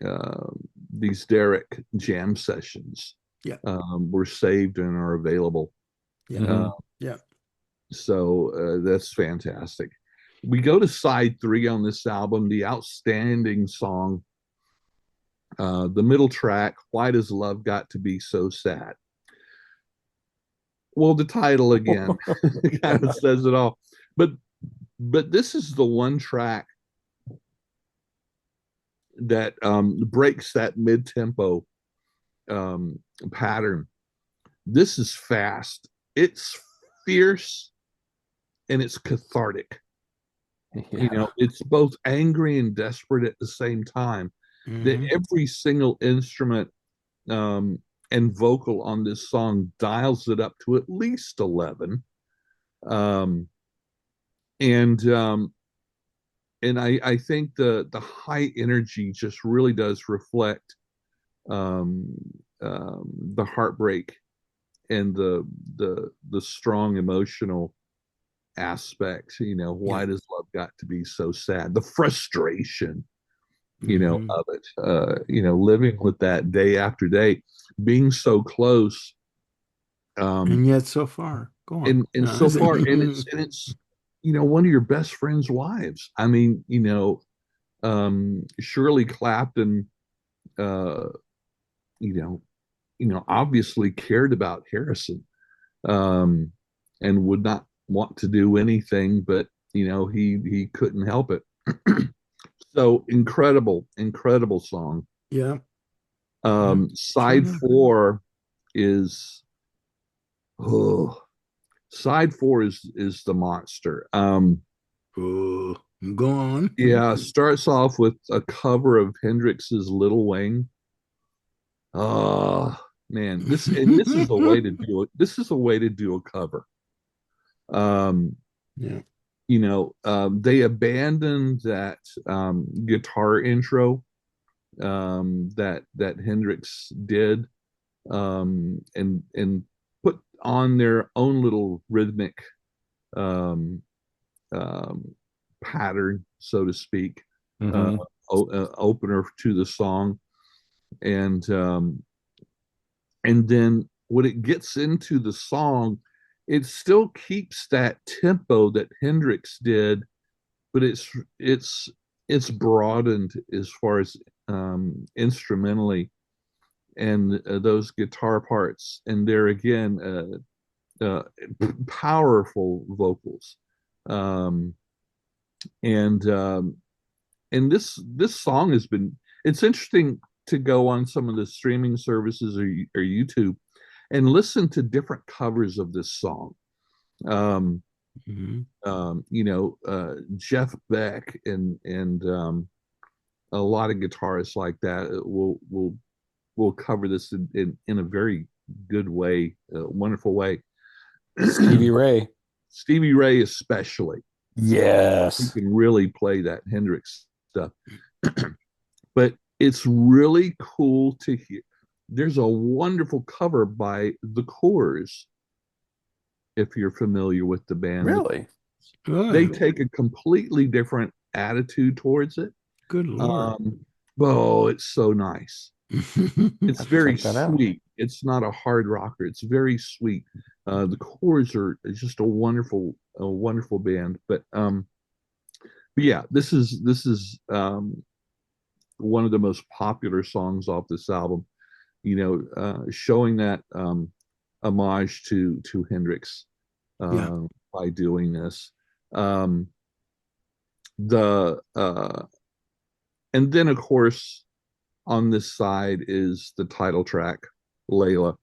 [SPEAKER 2] uh, these Derek jam sessions
[SPEAKER 1] yeah,
[SPEAKER 2] were saved and are available.
[SPEAKER 1] yeah,
[SPEAKER 2] Uh,
[SPEAKER 3] hmm
[SPEAKER 1] yeah,
[SPEAKER 2] so that's fantastic. We go to side three on this album, the outstanding song, the middle track, Why Does Love Got to Be So Sad? Well, the title again kind of
[SPEAKER 3] yeah,
[SPEAKER 2] says it all. But this is the one track that breaks that mid tempo um, pattern. This is fast. It's fierce and it's cathartic.
[SPEAKER 3] yeah,
[SPEAKER 2] It's both angry and desperate at the same time. That
[SPEAKER 1] hmm
[SPEAKER 2] every single instrument um, and vocal on this song dials it up to at least 11. Um, and I think the high energy just really does reflect um, the heartbreak and the strong emotional aspects.
[SPEAKER 1] yeah,
[SPEAKER 2] Why does love got to be so sad? The frustration,
[SPEAKER 1] hmm
[SPEAKER 2] of it. Living with that day after day, being so close, um,
[SPEAKER 1] and yet so far, go on.
[SPEAKER 2] and so far, and it's one of your best friend's wives. I mean, Shirley Clapton, uh, you know, obviously cared about Harrison, um, and would not want to do anything, but he couldn't help it. So incredible, incredible song.
[SPEAKER 1] Yeah, yeah, sure
[SPEAKER 2] Side
[SPEAKER 1] enough.
[SPEAKER 2] four is oh, side four is the monster.
[SPEAKER 1] Oh, go on.
[SPEAKER 2] Yeah, starts off with a cover of Hendrix's Little Wing. Oh man, this is a way to do it. This is a way to do a cover. Um,
[SPEAKER 1] Yeah,
[SPEAKER 2] they abandoned that guitar intro that Hendrix did, and put on their own little rhythmic um, um, pattern, so to speak, uh,
[SPEAKER 3] hmm
[SPEAKER 2] opener to the song, and then when it gets into the song, it still keeps that tempo that Hendrix did, but it's broadened as far as instrumentally and those guitar parts, and there again, powerful vocals, um, and this song has been. It's interesting to go on some of the streaming services or YouTube. and listen to different covers of this song. Um,
[SPEAKER 1] Hmm.
[SPEAKER 2] Jeff Beck and a lot of guitarists like that will cover this in a very good way, wonderful way.
[SPEAKER 3] Stevie Ray.
[SPEAKER 2] Stevie Ray especially, he
[SPEAKER 3] Yes.
[SPEAKER 2] can really play that Hendrix stuff. But it's really cool to hear. There's a wonderful cover by the Coors, if you're familiar with the band.
[SPEAKER 3] Really?
[SPEAKER 2] They
[SPEAKER 1] Good.
[SPEAKER 2] take a completely different attitude towards it.
[SPEAKER 1] Good Lord.
[SPEAKER 2] Um, oh, it's so nice. It's
[SPEAKER 3] Have to
[SPEAKER 2] very
[SPEAKER 3] check that out.
[SPEAKER 2] sweet. It's not a hard rocker. It's very sweet. The Coors are just a wonderful band. But yeah, this is one of the most popular songs off this album. Showing that homage to Hendrix
[SPEAKER 1] Yeah.
[SPEAKER 2] by doing this. Um, the and then of course on this side is the title track, Layla.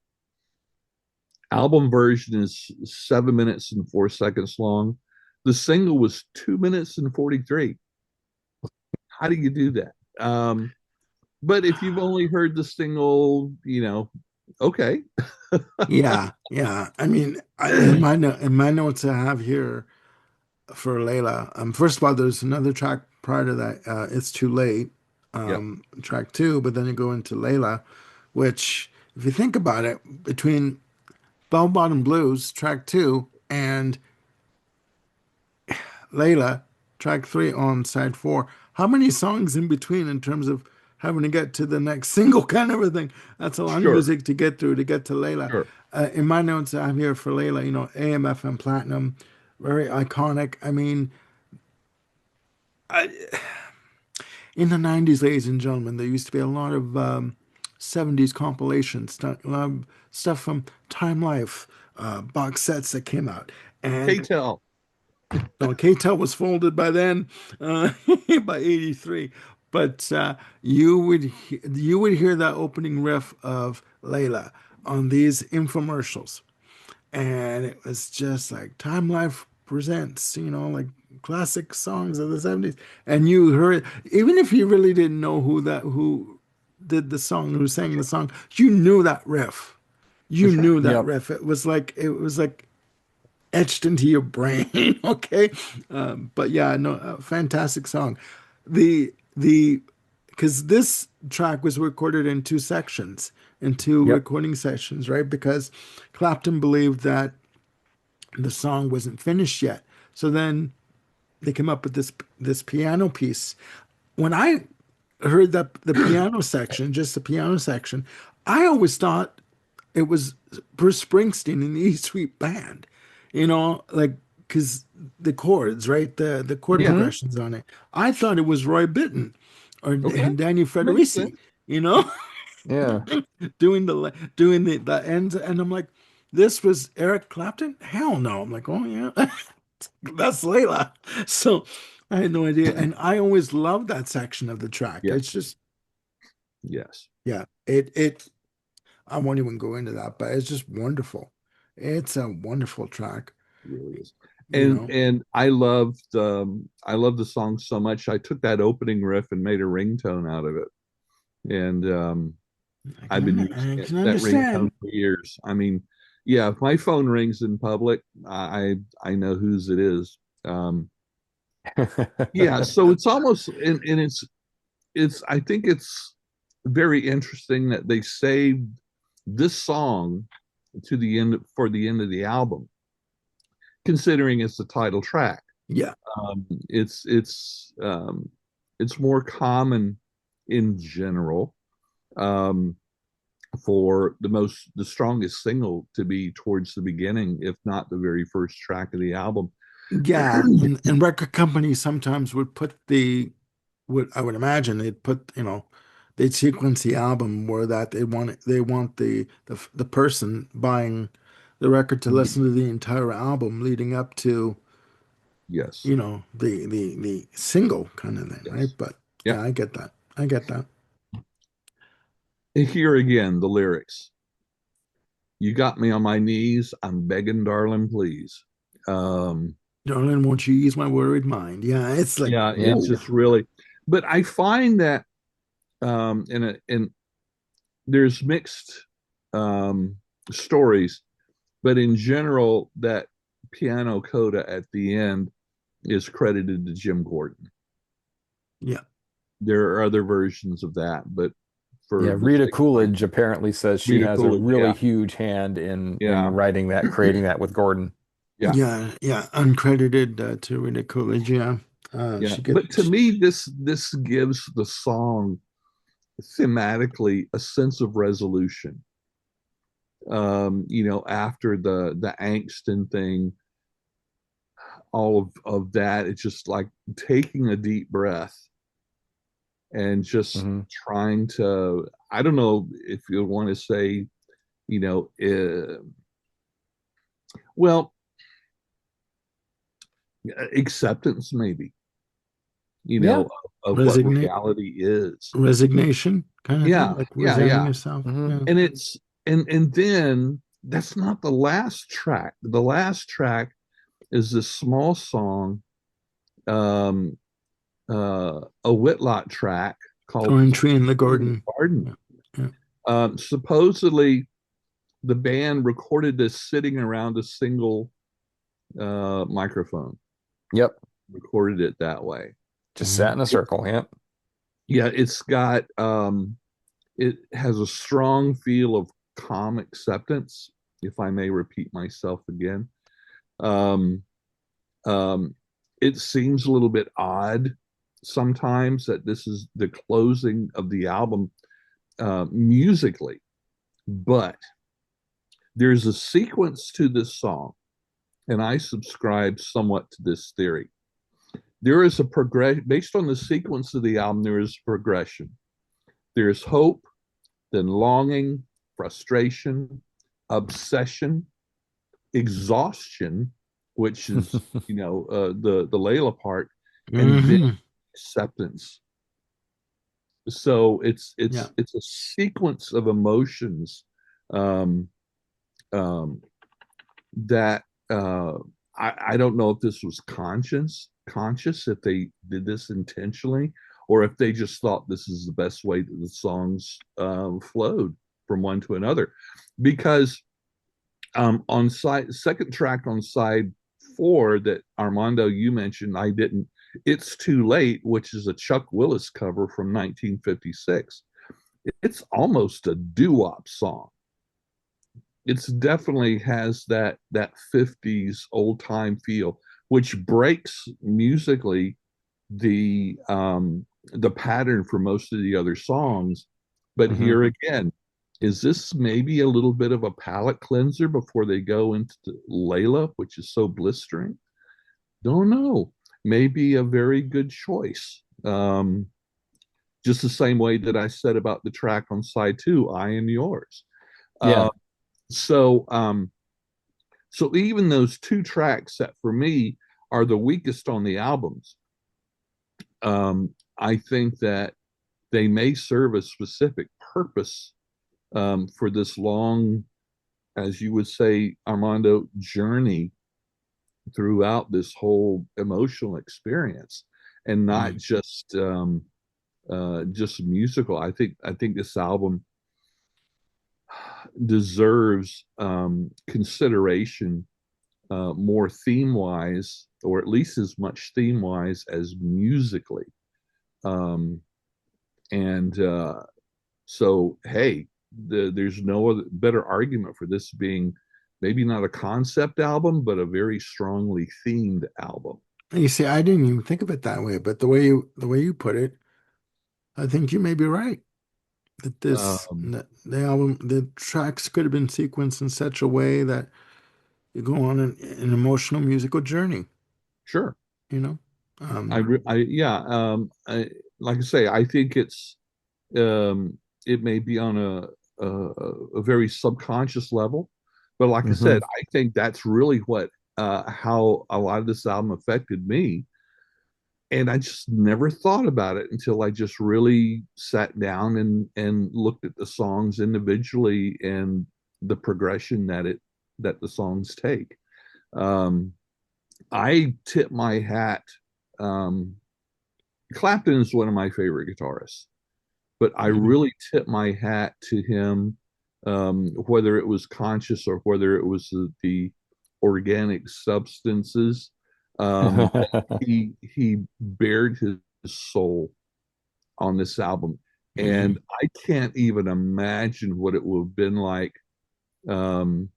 [SPEAKER 2] Album version is 7 minutes and 4 seconds long. The single was 2 minutes and 43. How do you do that? But if you've only heard the single, okay.
[SPEAKER 1] Yeah, yeah. I mean, in my notes I have here for Layla. First of all, there's another track prior to that. It's too late.
[SPEAKER 2] Yep.
[SPEAKER 1] Track two, but then you go into Layla, which, if you think about it, between Bell Bottom Blues, track two, and Layla, track three on side four, how many songs in between in terms of having to get to the next single kind of a thing? That's a lot of
[SPEAKER 2] Sure.
[SPEAKER 1] music to get through to get to Layla.
[SPEAKER 2] Sure.
[SPEAKER 1] In my notes, I'm here for Layla, AM/FM Platinum, very iconic. I mean, I, in the 90s, ladies and gentlemen, there used to be a lot of 70s compilations, a lot of stuff from Time Life, box sets that came out. And
[SPEAKER 2] KTEL.
[SPEAKER 1] no, K-Tel was folded by then, uh, by 83. But you would hear that opening riff of Layla on these infomercials, and it was just like Time Life presents, like classic songs of the 70s. And you heard, even if you really didn't know who did the song, who sang the song, you knew that riff.
[SPEAKER 2] For
[SPEAKER 1] You
[SPEAKER 2] sure.
[SPEAKER 1] knew that
[SPEAKER 3] Yep.
[SPEAKER 1] riff. It was like etched into your brain. Okay. But yeah, no, fantastic song. The because this track was recorded in two sections, in two
[SPEAKER 3] Yep.
[SPEAKER 1] recording sessions, right? Because Clapton believed that the song wasn't finished yet. So then they came up with this piano piece. When I heard that the piano section, just the piano section, I always thought it was Bruce Springsteen and the E Street Band, like because the chords, right, the chord
[SPEAKER 2] Yeah.
[SPEAKER 3] Hmm.
[SPEAKER 1] progressions on it. I thought it was Roy Bittan or
[SPEAKER 2] Okay.
[SPEAKER 1] Danny
[SPEAKER 2] Makes
[SPEAKER 1] Federici,
[SPEAKER 2] sense.
[SPEAKER 1] you know,
[SPEAKER 3] Yeah.
[SPEAKER 1] doing the ends, and I'm like, this was Eric Clapton? Hell no! I'm like, oh yeah, that's Layla. So I had no idea, and I always loved that section of the track.
[SPEAKER 2] Yeah.
[SPEAKER 1] It's just,
[SPEAKER 2] Yes.
[SPEAKER 1] yeah, it. I won't even go into that, but it's just wonderful. It's a wonderful track,
[SPEAKER 2] It really is.
[SPEAKER 1] you
[SPEAKER 2] And
[SPEAKER 1] know.
[SPEAKER 2] and I loved the song so much. I took that opening riff and made a ringtone out of it. And I've been using
[SPEAKER 1] I
[SPEAKER 2] it,
[SPEAKER 1] can
[SPEAKER 2] that ringtone
[SPEAKER 1] understand.
[SPEAKER 2] for years. I mean, yeah, if my phone rings in public, I know whose it is. Yeah, so it's almost and it's I think it's very interesting that they saved this song to the end for the end of the album, considering it's the title track.
[SPEAKER 1] Yeah,
[SPEAKER 2] Um, it's it's um, it's more common in general um, for the strongest single to be towards the beginning, if not the very first track of the album.
[SPEAKER 1] yeah, and record companies sometimes would put would I would imagine they'd put, they'd sequence the album where that they want the person buying the record to listen to the entire album leading up to,
[SPEAKER 2] Yes,
[SPEAKER 1] the single kind of thing, right?
[SPEAKER 2] yes,
[SPEAKER 1] But
[SPEAKER 2] yeah.
[SPEAKER 1] yeah, I get that. I get that.
[SPEAKER 2] Here again, the lyrics. You got me on my knees. I'm begging, darling, please. Um,
[SPEAKER 1] Darling, won't you ease my worried mind? Yeah, it's like,
[SPEAKER 2] yeah,
[SPEAKER 3] Yeah.
[SPEAKER 2] it's
[SPEAKER 1] oh,
[SPEAKER 2] just really, but I find that in there's mixed um, stories, but in general, that piano coda at the end is credited to Jim Gordon.
[SPEAKER 1] yeah.
[SPEAKER 2] There are other versions of that, but for
[SPEAKER 3] Yeah,
[SPEAKER 2] the
[SPEAKER 3] Rita
[SPEAKER 2] sake of my
[SPEAKER 3] Coolidge apparently says she
[SPEAKER 2] Rita
[SPEAKER 3] has a
[SPEAKER 2] Coolidge,
[SPEAKER 3] really
[SPEAKER 2] yeah,
[SPEAKER 3] huge hand in
[SPEAKER 2] yeah,
[SPEAKER 3] writing that, creating that with Gordon.
[SPEAKER 2] yeah,
[SPEAKER 1] Yeah, yeah, uncredited to Rita Coolidge. Yeah,
[SPEAKER 2] yeah.
[SPEAKER 1] she
[SPEAKER 2] But to
[SPEAKER 1] gets.
[SPEAKER 2] me, this gives the song thematically a sense of resolution. After the angst and thing, all of that, it's just like taking a deep breath and just
[SPEAKER 3] Hmm.
[SPEAKER 2] trying to, I don't know if you want to say, you know, well, acceptance maybe,
[SPEAKER 3] Yeah.
[SPEAKER 2] of what
[SPEAKER 1] Resignate,
[SPEAKER 2] reality is.
[SPEAKER 1] resignation kind of thing,
[SPEAKER 2] Yeah,
[SPEAKER 1] like
[SPEAKER 2] yeah,
[SPEAKER 1] resigning
[SPEAKER 2] yeah.
[SPEAKER 1] yourself.
[SPEAKER 3] Hmm.
[SPEAKER 1] Yeah.
[SPEAKER 2] And it's and then that's not the last track. The last track is this small song, um, a Whitlock track called
[SPEAKER 1] Or
[SPEAKER 2] Plant
[SPEAKER 1] entry in the
[SPEAKER 2] Seed in the
[SPEAKER 1] garden.
[SPEAKER 2] Garden.
[SPEAKER 1] Yeah. Yeah.
[SPEAKER 2] Supposedly, the band recorded this sitting around a single microphone,
[SPEAKER 3] Yep.
[SPEAKER 2] recorded it that way.
[SPEAKER 3] Just sat
[SPEAKER 1] Mhm.
[SPEAKER 3] in a circle. Yep.
[SPEAKER 2] Yeah, it has a strong feel of calm acceptance, if I may repeat myself again. Um, um, it seems a little bit odd sometimes that this is the closing of the album musically, but there's a sequence to this song, and I subscribe somewhat to this theory. There is a progression based on the sequence of the album. There is progression. There's hope, then longing, frustration, obsession, exhaustion, which is the Layla part, and then
[SPEAKER 1] Hmm.
[SPEAKER 2] acceptance. So it's
[SPEAKER 1] Yeah.
[SPEAKER 2] it's it's a sequence of emotions um, um, that I don't know if this was conscious, if they did this intentionally, or if they just thought this is the best way that the songs flowed from one to another. Because on second track on side four that Armando you mentioned, I didn't. It's Too Late, which is a Chuck Willis cover from 1956. It's almost a doo-wop song. It's definitely has that 50s old time feel, which breaks musically the pattern for most of the other songs. But
[SPEAKER 3] Hmm.
[SPEAKER 2] here again, is this maybe a little bit of a palate cleanser before they go into Layla, which is so blistering? Don't know. Maybe a very good choice. Just the same way that I said about the track on side two, I Am Yours. Uh,
[SPEAKER 3] Yeah.
[SPEAKER 2] so so even those two tracks that for me are the weakest on the albums, I think that they may serve a specific purpose for this long, as you would say, Armando, journey throughout this whole emotional experience, and not
[SPEAKER 1] Mm.
[SPEAKER 2] just musical. I think this album deserves consideration more theme wise, or at least as much theme wise as musically. Um, and So, hey, there's no other, better argument for this being maybe not a concept album, but a very strongly themed album.
[SPEAKER 1] You see, I didn't even think of it that way, but the way you put it, I think you may be right. That
[SPEAKER 2] Um,
[SPEAKER 1] the album, the tracks could have been sequenced in such a way that you go on an emotional musical journey,
[SPEAKER 2] sure.
[SPEAKER 1] you know? Um,
[SPEAKER 2] Yeah. Like I say, I think um, it may be on a very subconscious level, but like I
[SPEAKER 3] Hmm.
[SPEAKER 2] said, I think that's really what how a lot of this album affected me, and I just never thought about it until I just really sat down and looked at the songs individually and the progression that the songs take. Um, I tip my hat. Um, Clapton is one of my favorite guitarists, but I
[SPEAKER 1] Mhm.
[SPEAKER 2] really tip my hat to him, whether it was conscious or whether it was the organic substances. He bared his soul on this album, and
[SPEAKER 1] Mhm.
[SPEAKER 2] I can't even imagine what it would have been like um,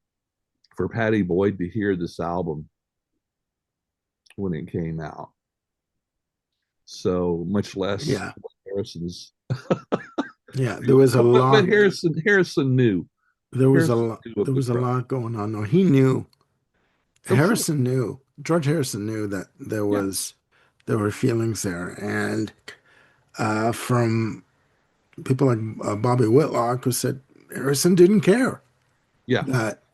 [SPEAKER 2] for Patty Boyd to hear this album when it came out. So much less
[SPEAKER 1] Yeah,
[SPEAKER 2] Harrison's.
[SPEAKER 1] yeah. There was a
[SPEAKER 2] But
[SPEAKER 1] lot.
[SPEAKER 2] Harrison knew.
[SPEAKER 1] There was a
[SPEAKER 2] Harrison
[SPEAKER 1] lot.
[SPEAKER 2] knew what
[SPEAKER 1] There
[SPEAKER 2] was
[SPEAKER 1] was a
[SPEAKER 2] right.
[SPEAKER 1] lot going on. Though he knew.
[SPEAKER 2] Oh, sure.
[SPEAKER 1] Harrison knew. George Harrison knew that
[SPEAKER 2] Yeah.
[SPEAKER 1] there were feelings there, and from people like Bobby Whitlock, who said Harrison didn't care
[SPEAKER 2] Yeah.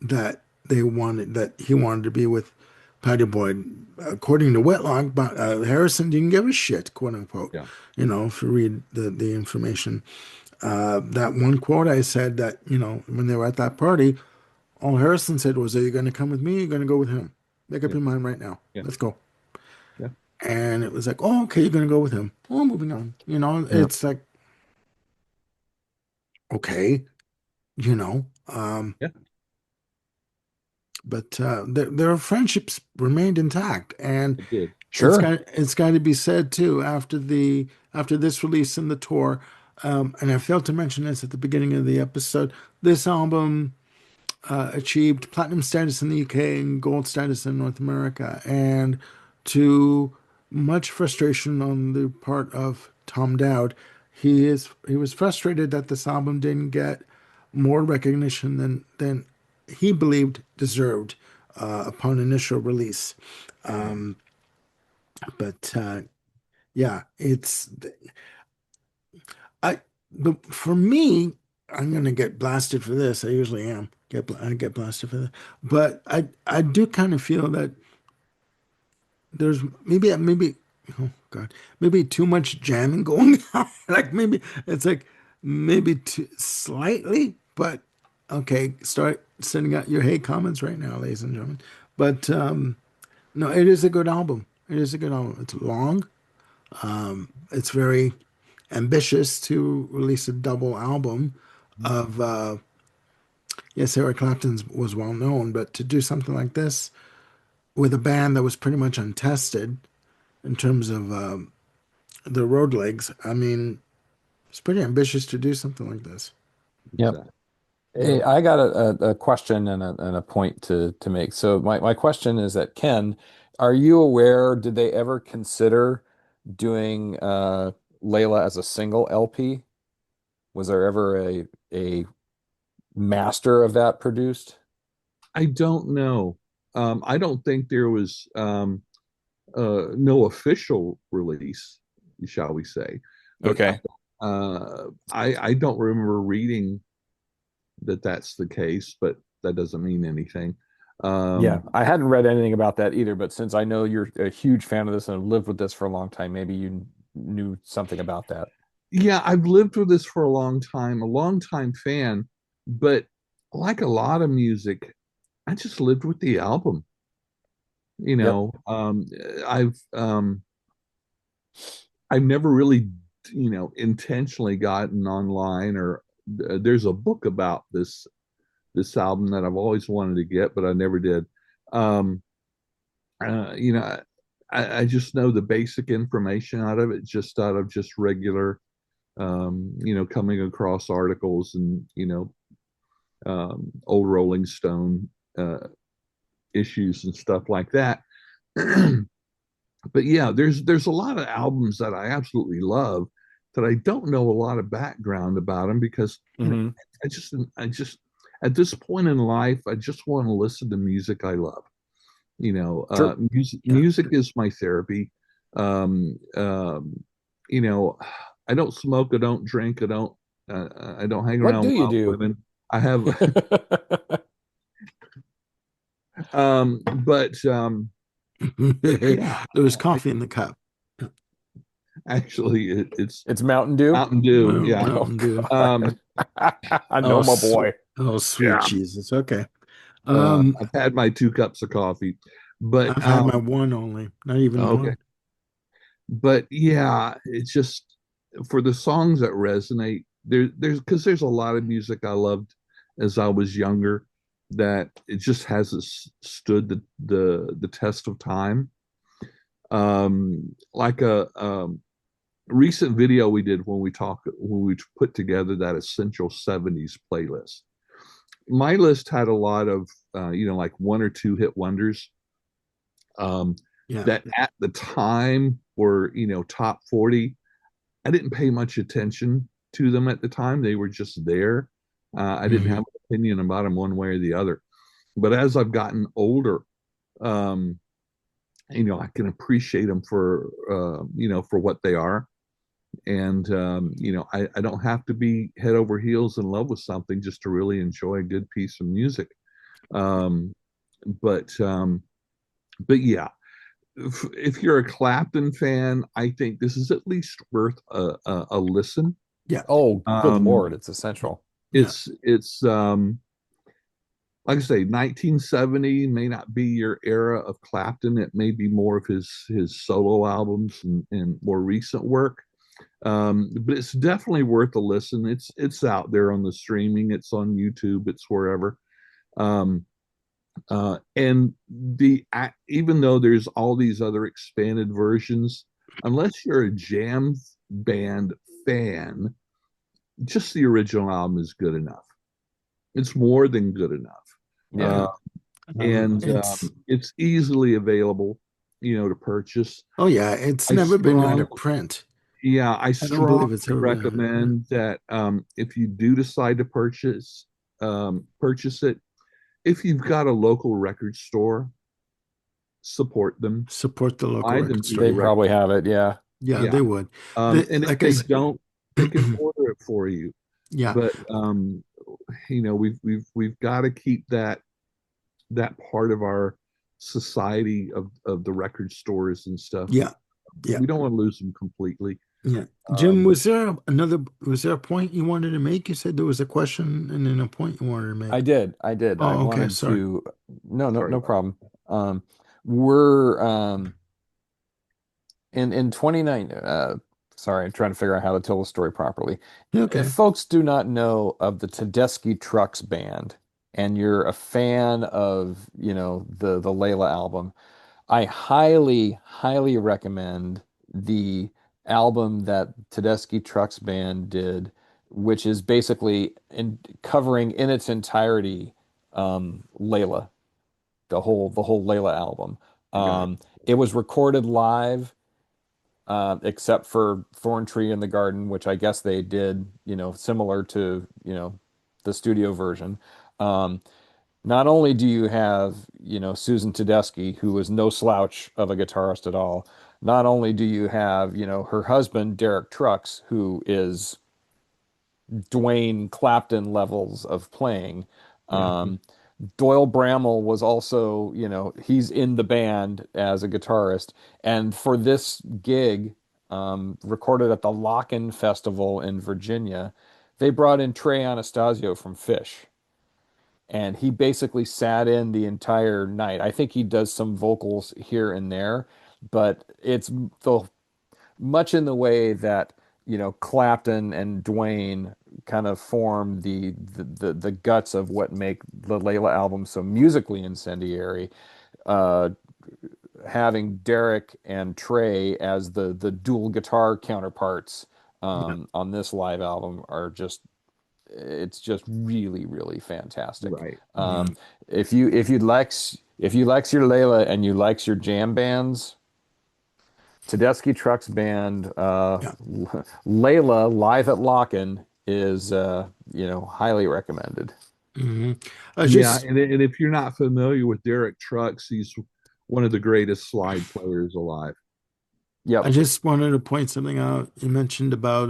[SPEAKER 1] that they wanted that he wanted to be with Patty Boyd. According to Whitlock, but Harrison didn't give a shit, quote unquote.
[SPEAKER 2] Yeah.
[SPEAKER 1] You know, if you read the information, that one quote I said that when they were at that party, all Harrison said was, "Are you going to come with me? Or are you going to go with him? Make up
[SPEAKER 2] Yeah.
[SPEAKER 1] your mind right now.
[SPEAKER 2] Yeah.
[SPEAKER 1] Let's go."
[SPEAKER 2] Yeah.
[SPEAKER 1] And it was like, "Oh, okay, you're going to go with him. Oh, moving on."
[SPEAKER 3] Yeah.
[SPEAKER 1] It's like, okay, you know.
[SPEAKER 2] Yeah.
[SPEAKER 1] But their friendships remained intact, and
[SPEAKER 2] It did.
[SPEAKER 3] Sure.
[SPEAKER 1] it's got to be said too after this release and the tour. And I failed to mention this at the beginning of the episode. This album achieved platinum status in the UK and gold status in North America, and to much frustration on the part of Tom Dowd, he was frustrated that this album didn't get more recognition than he believed deserved upon initial release.
[SPEAKER 2] Yeah.
[SPEAKER 1] But yeah, it's I. But for me, I'm gonna get blasted for this. I usually am. I get blasted for that. But I do kind of feel that there's maybe oh God, maybe too much jamming going on. Like maybe it's like maybe too slightly, but okay, start sending out your hate comments right now, ladies and gentlemen. But no, it is a good album. It is a good album. It's long. It's very ambitious to release a double album of yes, Eric Clapton was well known, but to do something like this with a band that was pretty much untested in terms of the road legs, I mean, it's pretty ambitious to do something like this.
[SPEAKER 3] Yep.
[SPEAKER 2] Exactly.
[SPEAKER 3] Hey, I got a question and a point to make. So my question is that Ken, are you aware, did they ever consider doing Layla as a single LP? Was there ever a master of that produced?
[SPEAKER 2] I don't know. I don't think there was no official release, shall we say, but
[SPEAKER 3] Okay.
[SPEAKER 2] I don't remember reading that that's the case, but that doesn't mean anything.
[SPEAKER 3] Yeah,
[SPEAKER 2] Um,
[SPEAKER 3] I hadn't read anything about that either, but since I know you're a huge fan of this and have lived with this for a long time, maybe you knew something about that.
[SPEAKER 2] yeah, I've lived with this for a long time fan, but like a lot of music, I just lived with the album. You
[SPEAKER 3] Yep.
[SPEAKER 2] know, I've never really, intentionally gotten online or there's a book about this album that I've always wanted to get, but I never did. Um, you know, I just know the basic information out of it, just out of just regular, coming across articles and old Rolling Stone issues and stuff like that. But yeah, there's a lot of albums that I absolutely love that I don't know a lot of background about them because
[SPEAKER 3] Hmm.
[SPEAKER 2] I just at this point in life I just want to listen to music I love.
[SPEAKER 3] Sure.
[SPEAKER 1] Yeah.
[SPEAKER 2] Music is my therapy. Um, um, you know, I don't smoke, I don't drink, I don't hang
[SPEAKER 3] What do
[SPEAKER 2] around
[SPEAKER 3] you
[SPEAKER 2] wild
[SPEAKER 3] do?
[SPEAKER 2] women. I have, but yeah,
[SPEAKER 1] There was
[SPEAKER 2] I,
[SPEAKER 1] coffee in the cup.
[SPEAKER 2] actually it's
[SPEAKER 3] It's Mountain Dew?
[SPEAKER 2] Mountain Dew.
[SPEAKER 1] Oh,
[SPEAKER 2] Yeah.
[SPEAKER 3] Oh
[SPEAKER 1] Mountain Dew.
[SPEAKER 3] God.
[SPEAKER 2] Um,
[SPEAKER 3] I know
[SPEAKER 1] Oh,
[SPEAKER 3] my boy.
[SPEAKER 1] Oh, sweet
[SPEAKER 2] Yeah.
[SPEAKER 1] Jesus. Okay. Um,
[SPEAKER 2] I've had my 2 cups of coffee, but
[SPEAKER 1] I've had my one only, not even
[SPEAKER 2] okay.
[SPEAKER 1] one.
[SPEAKER 2] But yeah, it's just for the songs that resonate. There's because there's a lot of music I loved as I was younger that it just hasn't stood the test of time. Like a recent video we did when we put together that essential 70s playlist. My list had a lot of like 1 or 2 hit wonders um,
[SPEAKER 1] Yeah.
[SPEAKER 2] that at the time were top 40. I didn't pay much attention to them at the time. They were just there. I didn't have
[SPEAKER 1] Hmm.
[SPEAKER 2] an opinion about them one way or the other. But as I've gotten older, um, I can appreciate them for for what they are. And I don't have to be head over heels in love with something just to really enjoy a good piece of music. Um, but um, but yeah, if you're a Clapton fan, I think this is at least worth a listen.
[SPEAKER 1] Yeah.
[SPEAKER 3] Oh, good
[SPEAKER 2] Um,
[SPEAKER 3] Lord, it's essential.
[SPEAKER 1] Yeah.
[SPEAKER 2] it's like I say, 1970 may not be your era of Clapton. It may be more of his solo albums and more recent work. But it's definitely worth a listen. It's out there on the streaming. It's on YouTube. It's wherever. Um, and even though there's all these other expanded versions, unless you're a jam band fan, just the original album is good enough. It's more than good enough.
[SPEAKER 3] Yeah.
[SPEAKER 2] Uh, and
[SPEAKER 1] It's
[SPEAKER 2] it's easily available, to purchase.
[SPEAKER 1] oh yeah, it's
[SPEAKER 2] I
[SPEAKER 1] never been out
[SPEAKER 2] strong,
[SPEAKER 1] of print.
[SPEAKER 2] yeah, I
[SPEAKER 1] I don't
[SPEAKER 2] strongly
[SPEAKER 1] believe it's ever been.
[SPEAKER 2] recommend that if you do decide to purchase it, if you've got a local record store, support them,
[SPEAKER 1] Support the local
[SPEAKER 2] buy them
[SPEAKER 1] record
[SPEAKER 2] through
[SPEAKER 1] store.
[SPEAKER 3] They
[SPEAKER 2] the
[SPEAKER 1] Yeah.
[SPEAKER 2] record.
[SPEAKER 3] probably have it. Yeah.
[SPEAKER 1] Yeah,
[SPEAKER 2] Yeah.
[SPEAKER 1] they would. The,
[SPEAKER 2] And if
[SPEAKER 1] like I
[SPEAKER 2] they
[SPEAKER 1] said,
[SPEAKER 2] don't, they can order it for you.
[SPEAKER 1] yeah,
[SPEAKER 2] But we've got to keep that part of our society of the record stores and stuff.
[SPEAKER 1] yeah, yeah,
[SPEAKER 2] We don't want to lose them completely.
[SPEAKER 1] yeah. Jim,
[SPEAKER 2] Um,
[SPEAKER 1] was there a point you wanted to make? You said there was a question and then a point you wanted to
[SPEAKER 3] I
[SPEAKER 1] make.
[SPEAKER 3] did. I did. I
[SPEAKER 1] Oh, okay.
[SPEAKER 3] wanted
[SPEAKER 1] Sorry.
[SPEAKER 3] to, no, no,
[SPEAKER 2] sorry
[SPEAKER 3] no
[SPEAKER 2] about
[SPEAKER 3] problem. We're in 29 sorry, I'm trying to figure out how to tell the story properly.
[SPEAKER 1] Yeah,
[SPEAKER 3] If
[SPEAKER 1] okay.
[SPEAKER 3] folks do not know of the Tedeschi Trucks band and you're a fan of, the Layla album, I highly, highly recommend the album that Tedeschi Trucks Band did, which is basically covering in its entirety Layla, the whole Layla album.
[SPEAKER 1] I got it.
[SPEAKER 3] It was recorded live, except for Thorn Tree in the Garden, which I guess they did, similar to, the studio version. Um, Not only do you have, Susan Tedeschi, who is no slouch of a guitarist at all, not only do you have, her husband, Derek Trucks, who is Dwayne Clapton levels of playing.
[SPEAKER 1] Yeah.
[SPEAKER 3] Um, Doyle Bramall was also, he's in the band as a guitarist. And for this gig, recorded at the Locken Festival in Virginia, they brought in Trey Anastasio from Fish, and he basically sat in the entire night. I think he does some vocals here and there, but it's the much in the way that Clapton and Dwayne kind of form the guts of what make the Layla album so musically incendiary. Uh, Having Derek and Trey as the dual guitar counterparts
[SPEAKER 1] Yeah.
[SPEAKER 3] on this live album are just it's just really, really fantastic.
[SPEAKER 2] right.
[SPEAKER 1] Yeah.
[SPEAKER 3] If you likes your Layla and you likes your jam bands, Tedeschi Trucks Band,
[SPEAKER 1] Yeah.
[SPEAKER 3] Layla live at Locken is highly recommended.
[SPEAKER 1] Hmm. I
[SPEAKER 2] Yeah,
[SPEAKER 1] just
[SPEAKER 2] and if you're not familiar with Derek Trucks, he's one of the greatest slide players alive.
[SPEAKER 1] I
[SPEAKER 3] Yep.
[SPEAKER 1] just wanted to point something out. You mentioned about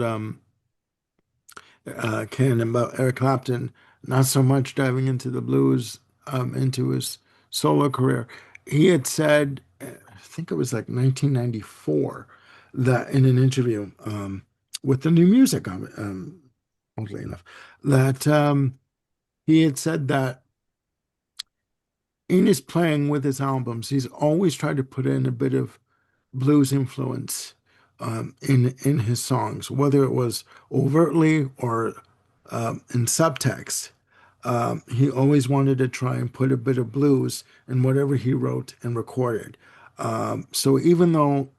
[SPEAKER 1] Ken about Eric Clapton, not so much diving into the blues, into his solo career. He had said, I think it was like 1994, that in an interview with the new music of it, oddly enough, that he had said that in his playing with his albums, he's always tried to put in a bit of blues influence in his songs, whether it was overtly or in subtext. He always wanted to try and put a bit of blues in whatever he wrote and recorded. So even though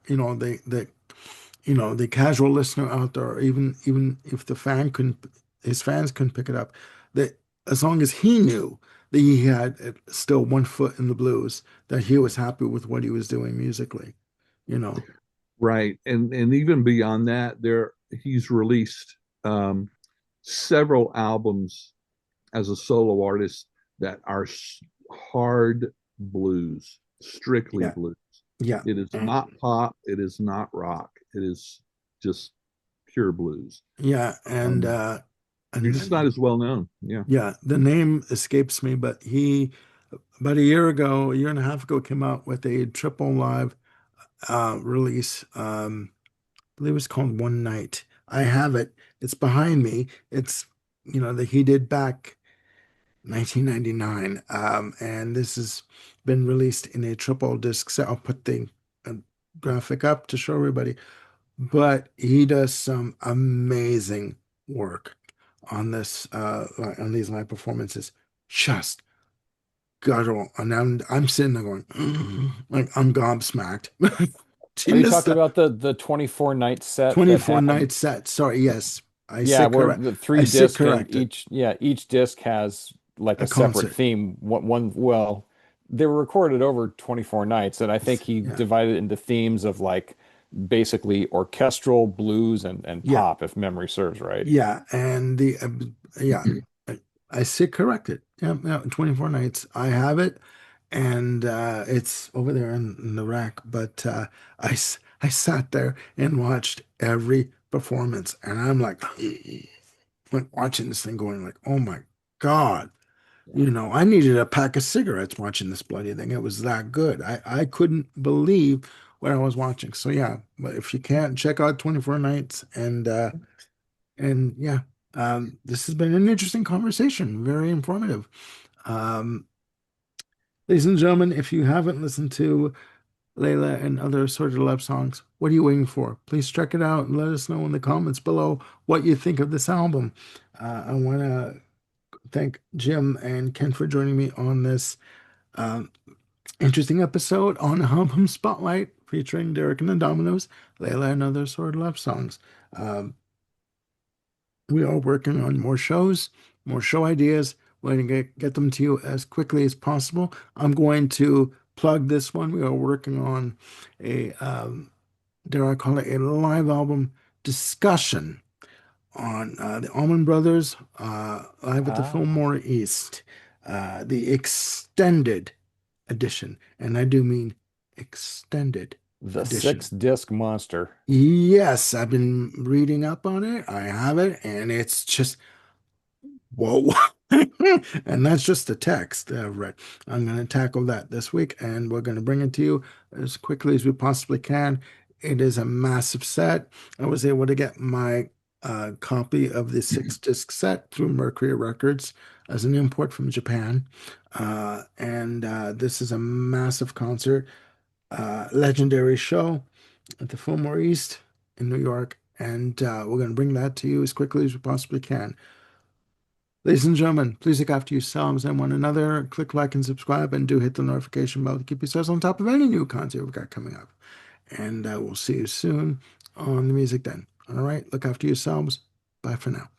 [SPEAKER 1] the casual listener out there, even if his fans couldn't pick it up, that as long as he knew that he had still one foot in the blues, that he was happy with what he was doing musically, you know.
[SPEAKER 2] Right. And even beyond that, there he's released several albums as a solo artist that are hard blues, strictly
[SPEAKER 1] Yeah,
[SPEAKER 2] blues.
[SPEAKER 1] yeah,
[SPEAKER 2] It is not pop, it is not rock. It is just pure blues.
[SPEAKER 1] yeah,
[SPEAKER 2] Um,
[SPEAKER 1] and
[SPEAKER 2] he's just not as well known. Yeah.
[SPEAKER 1] yeah, the name escapes me, but he about a year and a half ago, came out with a triple live release. I believe it's called One Night. I have it. It's behind me. It's that he did back 1999, and this has been released in a triple disc set. I'll put the uh, graphic up to show everybody. But he does some amazing work on this on these live performances. Just guttural, and I'm sitting there going, like I'm gobsmacked.
[SPEAKER 3] Are you
[SPEAKER 1] Just
[SPEAKER 3] talking
[SPEAKER 1] a
[SPEAKER 3] about the 24 night set that
[SPEAKER 1] 24
[SPEAKER 3] had,
[SPEAKER 1] night set. Sorry, yes, I
[SPEAKER 3] yeah,
[SPEAKER 1] sit
[SPEAKER 3] where
[SPEAKER 1] correct.
[SPEAKER 3] the
[SPEAKER 1] I
[SPEAKER 3] three
[SPEAKER 1] sit
[SPEAKER 3] disc and
[SPEAKER 1] corrected.
[SPEAKER 3] each disc has like
[SPEAKER 1] A
[SPEAKER 3] a separate
[SPEAKER 1] concert.
[SPEAKER 3] theme. Well, they were recorded over 24 nights, and I think he
[SPEAKER 1] Yeah,
[SPEAKER 3] divided it into themes of like basically orchestral, blues, and
[SPEAKER 1] yeah,
[SPEAKER 3] pop, if memory serves right.
[SPEAKER 1] yeah, and the yeah, I, I sit corrected. Yeah, yeah, 24 nights. I have it, and it's over there in the rack. But I sat there and watched every performance, and I'm like watching this thing, going like, oh my God.
[SPEAKER 3] Yeah.
[SPEAKER 1] I needed a pack of cigarettes watching this bloody thing. It was that good. I couldn't believe what I was watching. So yeah, but if you can't, check out 24 Nights, and yeah, this has been an interesting conversation, very informative. Um, Ladies and gentlemen, if you haven't listened to Layla and other Assorted Love songs, what are you waiting for? Please check it out and let us know in the comments below what you think of this album. I want to thank Jim and Ken for joining me on this um, interesting episode on Album Spotlight featuring Derek and the Dominos, Layla and other Assorted Love songs. Um, we are working on more shows, more show ideas. We're going to get them to you as quickly as possible. I'm going to plug this one. We are working on dare I call it, a live album discussion on the Allman Brothers live at the
[SPEAKER 3] Ah,
[SPEAKER 1] Fillmore East, the extended edition. And I do mean extended
[SPEAKER 3] the six
[SPEAKER 1] edition.
[SPEAKER 3] disc monster.
[SPEAKER 1] Yes, I've been reading up on it. I have it, and it's just whoa. And that's just the text that I've read. I'm going to tackle that this week, and we're going to bring it to you as quickly as we possibly can. It is a massive set. I was able to get my copy of the six disc set through Mercury Records as an import from Japan. And this is a massive concert, legendary show at the Fillmore East in New York. And we're going to bring that to you as quickly as we possibly can. Ladies and gentlemen, please look after yourselves and one another. Click like and subscribe, and do hit the notification bell to keep yourselves on top of any new content we've got coming up. And we'll see you soon on the Music Den. All right, look after yourselves. Bye for now.